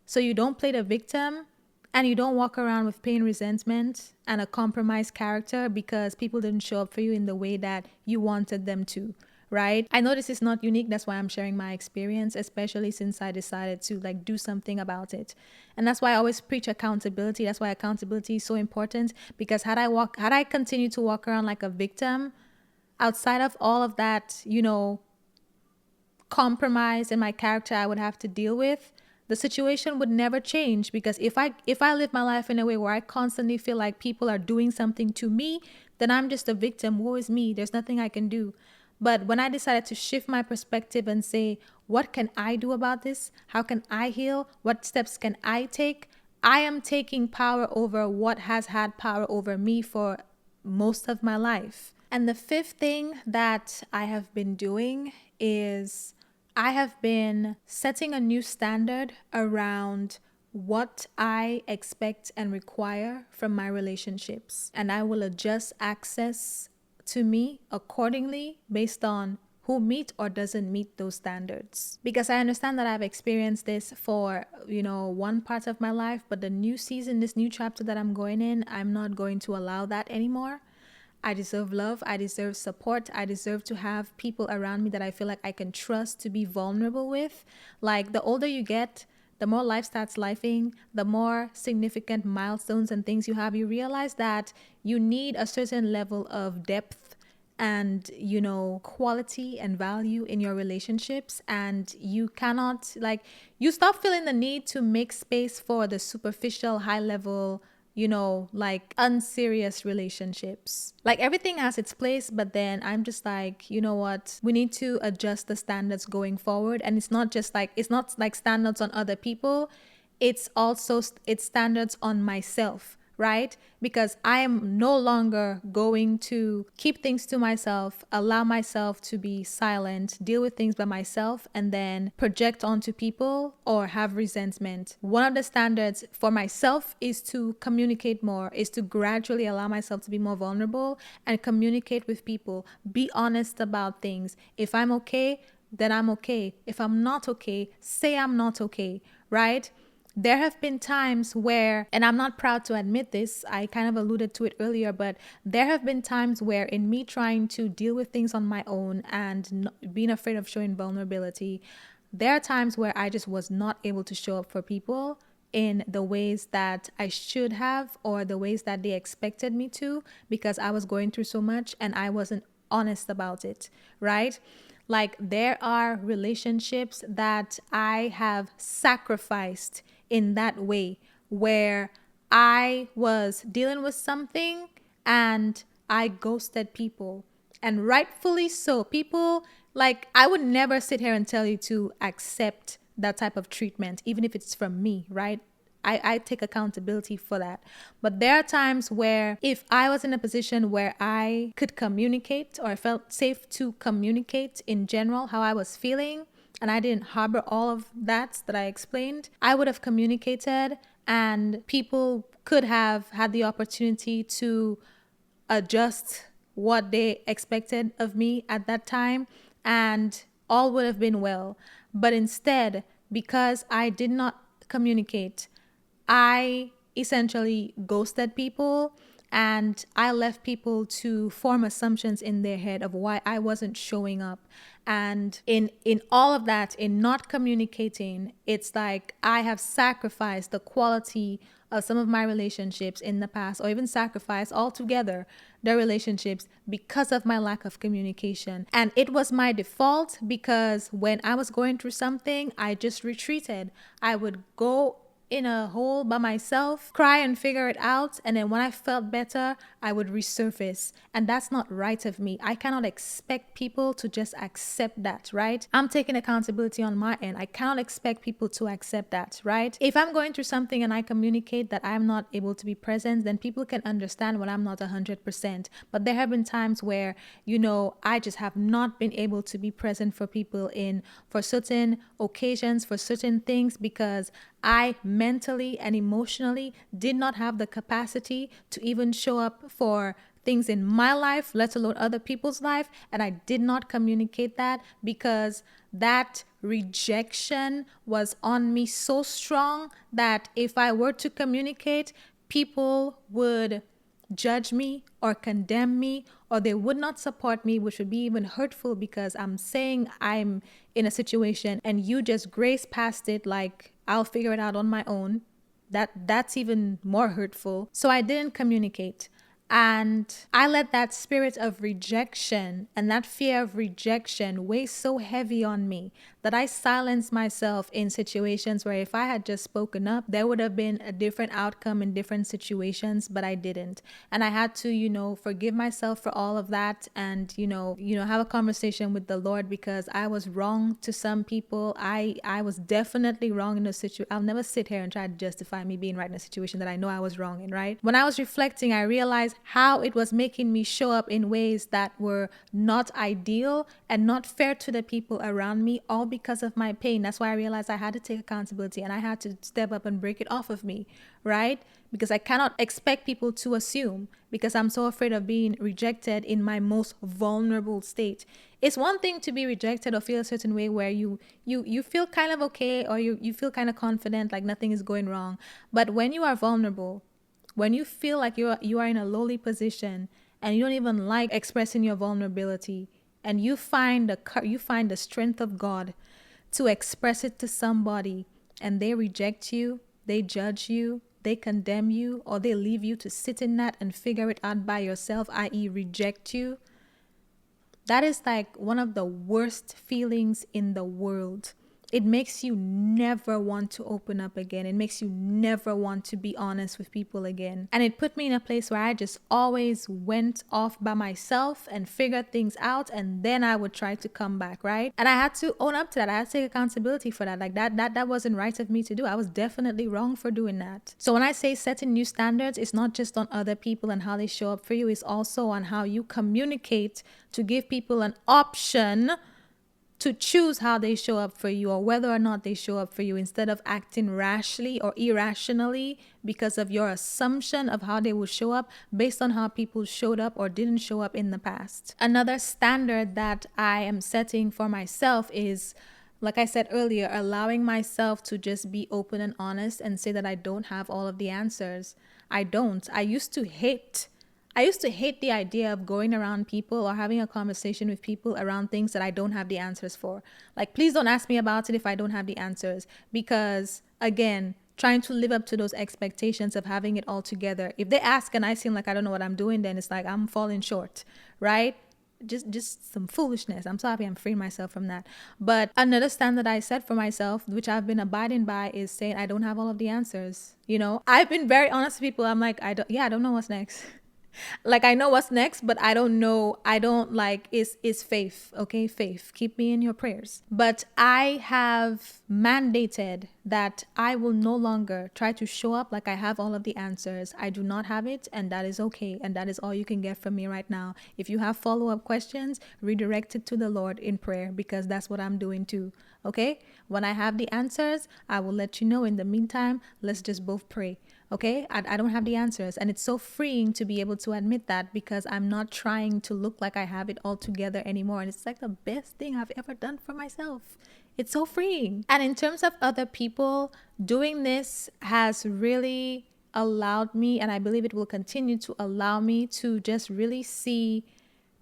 so you don't play the victim. And you don't walk around with pain, resentment, and a compromised character because people didn't show up for you in the way that you wanted them to, right? I know this is not unique. That's why I'm sharing my experience, especially since I decided to like do something about it. And that's why I always preach accountability. That's why accountability is so important, because had I continued to walk around like a victim, outside of all of that, compromise in my character I would have to deal with, the situation would never change. Because if I live my life in a way where I constantly feel like people are doing something to me, then I'm just a victim. Woe is me. There's nothing I can do. But when I decided to shift my perspective and say, what can I do about this? How can I heal? What steps can I take? I am taking power over what has had power over me for most of my life. And the fifth thing that I have been doing is I have been setting a new standard around what I expect and require from my relationships. And I will adjust access to me accordingly based on who meet or doesn't meet those standards. Because I understand that I've experienced this for, one part of my life, but the new season, this new chapter that I'm going in, I'm not going to allow that anymore. I deserve love. I deserve support. I deserve to have people around me that I feel like I can trust to be vulnerable with. Like, the older you get, the more life starts lifing, the more significant milestones and things you have, you realize that you need a certain level of depth and, quality and value in your relationships. And you cannot, you stop feeling the need to make space for the superficial, high level, unserious relationships. Like, everything has its place, but then I'm just like, you know what? We need to adjust the standards going forward. And it's not standards on other people. It's standards on myself, right? Because I am no longer going to keep things to myself, allow myself to be silent, deal with things by myself, and then project onto people or have resentment. One of the standards for myself is to communicate more, is to gradually allow myself to be more vulnerable and communicate with people. Be honest about things. If I'm okay, then I'm okay. If I'm not okay, say I'm not okay, right? There have been times where, and I'm not proud to admit this, I kind of alluded to it earlier, but there have been times where in me trying to deal with things on my own and being afraid of showing vulnerability, there are times where I just was not able to show up for people in the ways that I should have or the ways that they expected me to, because I was going through so much and I wasn't honest about it, right? Like, there are relationships that I have sacrificed in that way, where I was dealing with something and I ghosted people. And rightfully so. People, like, I would never sit here and tell you to accept that type of treatment, even if it's from me, right? I take accountability for that. But there are times where if I was in a position where I could communicate, or I felt safe to communicate in general how I was feeling, and I didn't harbor all of that I explained, I would have communicated and people could have had the opportunity to adjust what they expected of me at that time, and all would have been well. But instead, because I did not communicate, I essentially ghosted people, and I left people to form assumptions in their head of why I wasn't showing up. And in all of that, in not communicating, it's like I have sacrificed the quality of some of my relationships in the past, or even sacrificed altogether the relationships because of my lack of communication. And it was my default, because when I was going through something, I just retreated. I would go in a hole by myself, cry and figure it out. And then when I felt better, I would resurface. And that's not right of me. I cannot expect people to just accept that, right? I'm taking accountability on my end. I cannot expect people to accept that, right? If I'm going through something and I communicate that I'm not able to be present, then people can understand when I'm not 100%. But there have been times where, I just have not been able to be present for people for certain occasions, for certain things, because I mentally and emotionally did not have the capacity to even show up for things in my life, let alone other people's life. And I did not communicate that, because that rejection was on me so strong that if I were to communicate, people would judge me or condemn me, or they would not support me, which would be even hurtful, because I'm saying I'm in a situation and you just grace past it like I'll figure it out on my own. That's even more hurtful. So I didn't communicate. And I let that spirit of rejection and that fear of rejection weigh so heavy on me that I silenced myself in situations where if I had just spoken up, there would have been a different outcome in different situations, but I didn't. And I had to, forgive myself for all of that, and, have a conversation with the Lord, because I was wrong to some people. I was definitely wrong in a situation. I'll never sit here and try to justify me being right in a situation that I know I was wrong in, right? When I was reflecting, I realized how it was making me show up in ways that were not ideal and not fair to the people around me, all because of my pain. That's why I realized I had to take accountability and I had to step up and break it off of me, right? Because I cannot expect people to assume, because I'm so afraid of being rejected in my most vulnerable state. It's one thing to be rejected or feel a certain way where you feel kind of okay, or you feel kind of confident, like nothing is going wrong. But when you are vulnerable, when you feel like you are in a lowly position and you don't even like expressing your vulnerability, and you find the strength of God to express it to somebody, and they reject you, they judge you, they condemn you, or they leave you to sit in that and figure it out by yourself, i.e. reject you, that is like one of the worst feelings in the world. it makes you never want to open up again. It makes you never want to be honest with people again. And it put me in a place where I just always went off by myself and figured things out, and then I would try to come back, right? And I had to own up to that. I had to take accountability for that. Like that wasn't right of me to do. I was definitely wrong for doing that. So when I say setting new standards, it's not just on other people and how they show up for you. It's also on how you communicate to give people an option to choose how they show up for you, or whether or not they show up for you, instead of acting rashly or irrationally because of your assumption of how they will show up based on how people showed up or didn't show up in the past. Another standard that I am setting for myself is, like I said earlier, allowing myself to just be open and honest and say that I don't have all of the answers. I don't. I used to hate the idea of going around people or having a conversation with people around things that I don't have the answers for. Like, please don't ask me about it if I don't have the answers. Because, again, trying to live up to those expectations of having it all together. If they ask and I seem like I don't know what I'm doing, then it's like I'm falling short, right? Just some foolishness. I'm so happy I'm freeing myself from that. But another standard I set for myself, which I've been abiding by, is saying I don't have all of the answers. You know, I've been very honest with people. I'm like, I don't know what's next. Like, I know what's next, but I don't know. I don't like, is faith. Okay, faith. Keep me in your prayers. But I have mandated that I will no longer try to show up like I have all of the answers. I do not have it, and that is okay. And that is all you can get from me right now. If you have follow-up questions, redirect it to the Lord in prayer, because that's what I'm doing too. Okay? When I have the answers, I will let you know. In the meantime, let's just both pray. Okay, I don't have the answers. And it's so freeing to be able to admit that, because I'm not trying to look like I have it all together anymore. And it's like the best thing I've ever done for myself. It's so freeing. And in terms of other people, doing this has really allowed me, and I believe it will continue to allow me, to just really see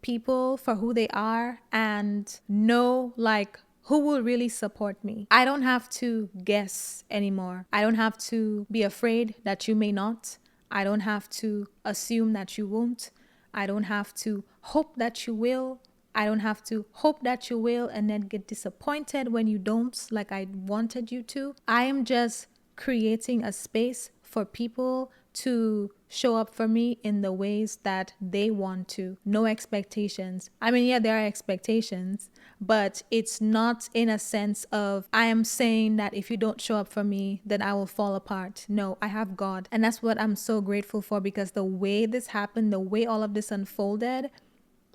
people for who they are and know, like, who will really support me. I don't have to guess anymore. I don't have to be afraid that you may not. I don't have to assume that you won't. I don't have to hope that you will. I don't have to hope that you will and then get disappointed when you don't, like I wanted you to. I am just creating a space for people to show up for me in the ways that they want to. No expectations. I mean, yeah, there are expectations, but it's not in a sense of I am saying that if you don't show up for me, then I will fall apart. No, I have God. And that's what I'm so grateful for, because the way this happened, the way all of this unfolded,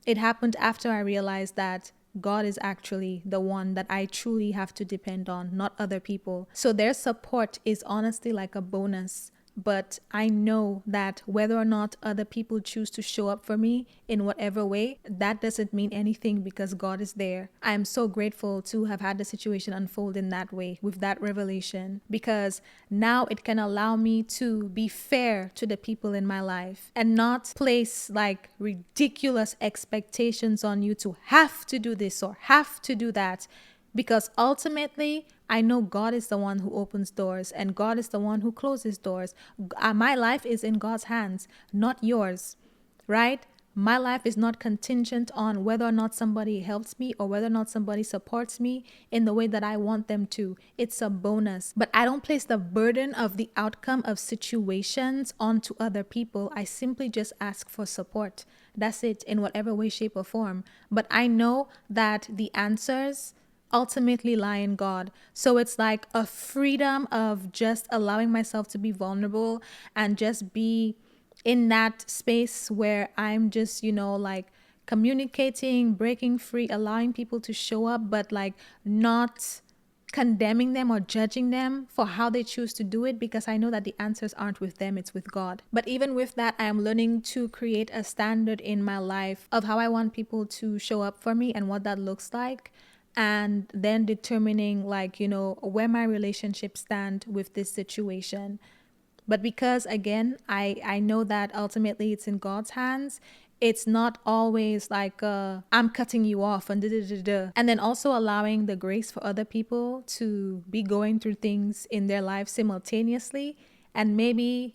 it happened after I realized that God is actually the one that I truly have to depend on, not other people. So their support is honestly like a bonus. But I know that whether or not other people choose to show up for me in whatever way, that doesn't mean anything, because God is there. I am so grateful to have had the situation unfold in that way, with that revelation, because now it can allow me to be fair to the people in my life and not place like ridiculous expectations on you to have to do this or have to do that. Because ultimately, I know God is the one who opens doors and God is the one who closes doors. My life is in God's hands, not yours, right? My life is not contingent on whether or not somebody helps me or whether or not somebody supports me in the way that I want them to. It's a bonus. But I don't place the burden of the outcome of situations onto other people. I simply just ask for support. That's it, in whatever way, shape, or form. But I know that the answers ultimately lie in God. So it's like a freedom of just allowing myself to be vulnerable and just be in that space where I'm just, like communicating, breaking free, allowing people to show up, but like not condemning them or judging them for how they choose to do it, because I know that the answers aren't with them, it's with God. But even with that, I am learning to create a standard in my life of how I want people to show up for me and what that looks like. And then determining where my relationships stand with this situation. But because again, I know that ultimately it's in God's hands. It's not always like I'm cutting you off and da-da-da-da. And then also allowing the grace for other people to be going through things in their lives simultaneously. And maybe,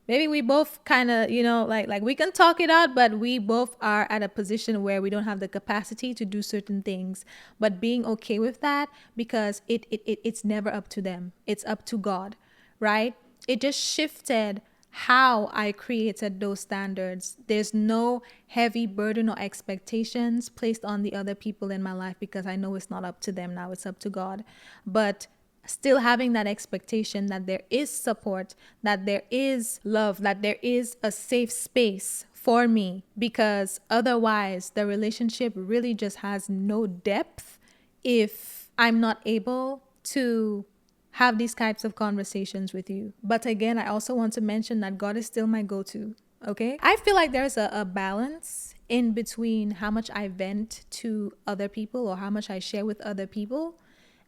Maybe we both kind of, like we can talk it out, but we both are at a position where we don't have the capacity to do certain things. But being okay with that, because it's never up to them. It's up to God, right? It just shifted how I created those standards. There's no heavy burden or expectations placed on the other people in my life because I know it's not up to them now, it's up to God. But still having that expectation that there is support, that there is love, that there is a safe space for me, because otherwise the relationship really just has no depth if I'm not able to have these types of conversations with you. But again, I also want to mention that God is still my go to. Okay. I feel like there's a balance in between how much I vent to other people or how much I share with other people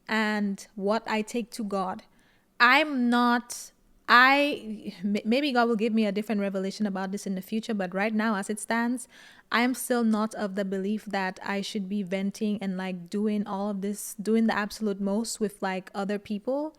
and what I take to God. I'm not, maybe God will give me a different revelation about this in the future, but right now, as it stands, I am still not of the belief that I should be venting and like doing all of this, doing the absolute most with like other people.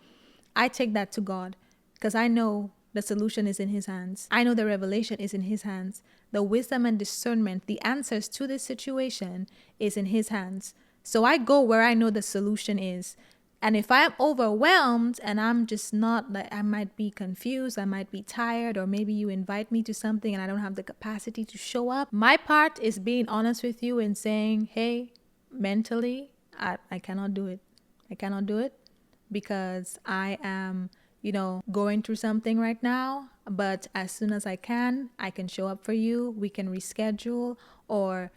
I take that to God because I know the solution is in His hands. I know the revelation is in His hands. The wisdom and discernment, the answers to this situation is in His hands. So I go where I know the solution is. And if I'm overwhelmed and I'm just not, like, I might be confused, I might be tired, or maybe you invite me to something and I don't have the capacity to show up. My part is being honest with you and saying, hey, mentally, I cannot do it. I cannot do it because I am, going through something right now. But as soon as I can show up for you. We can reschedule, or,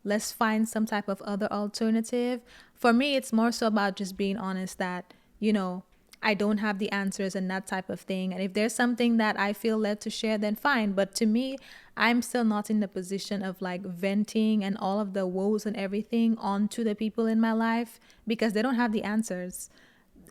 let's find some type of other alternative. For me, it's more so about just being honest that, I don't have the answers and that type of thing. And if there's something that I feel led to share, then fine. But to me, I'm still not in the position of like venting and all of the woes and everything onto the people in my life because they don't have the answers.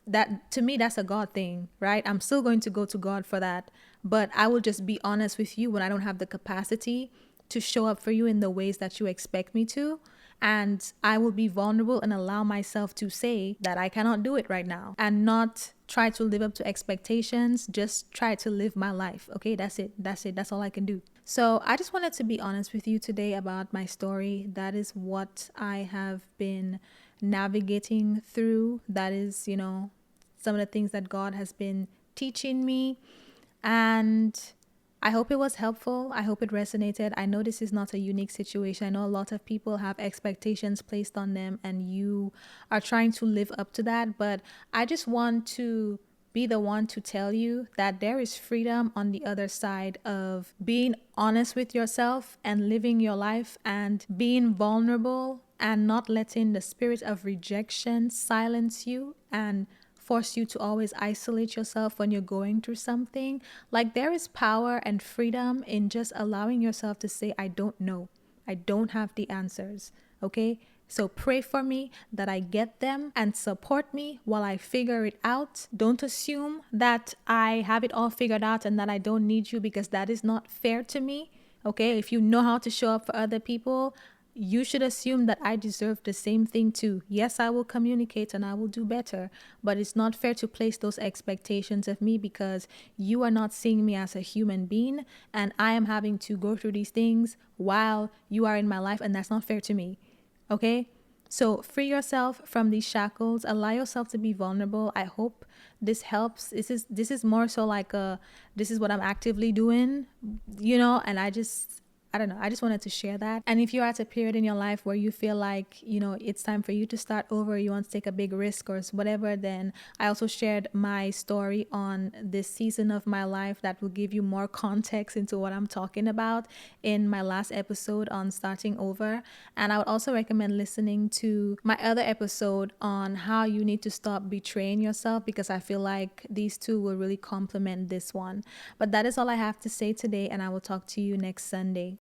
That, to me, that's a God thing, right? I'm still going to go to God for that, but I will just be honest with you when I don't have the capacity to show up for you in the ways that you expect me to. And I will be vulnerable and allow myself to say that I cannot do it right now and not try to live up to expectations. Just try to live my life. Okay, that's it. That's all I can do. So I just wanted to be honest with you today about my story. That is what I have been navigating through. That is, some of the things that God has been teaching me. And I hope it was helpful. I hope it resonated. I know this is not a unique situation. I know a lot of people have expectations placed on them and you are trying to live up to that. But I just want to be the one to tell you that there is freedom on the other side of being honest with yourself and living your life and being vulnerable and not letting the spirit of rejection silence you and force you to always isolate yourself when you're going through something. Like, there is power and freedom in just allowing yourself to say, I don't know. I don't have the answers. Okay? So pray for me that I get them and support me while I figure it out. Don't assume that I have it all figured out and that I don't need you, because that is not fair to me. Okay? If you know how to show up for other people, you should assume that I deserve the same thing too. Yes, I will communicate and I will do better, but it's not fair to place those expectations of me because you are not seeing me as a human being and I am having to go through these things while you are in my life, and that's not fair to me. Okay? So free yourself from these shackles. Allow yourself to be vulnerable. I hope this helps. This is more so like this is what I'm actively doing, and I don't know. I just wanted to share that. And if you're at a period in your life where you feel like, it's time for you to start over, you want to take a big risk or whatever, then I also shared my story on this season of my life that will give you more context into what I'm talking about in my last episode on starting over. And I would also recommend listening to my other episode on how you need to stop betraying yourself, because I feel like these two will really complement this one. But that is all I have to say today, and I will talk to you next Sunday.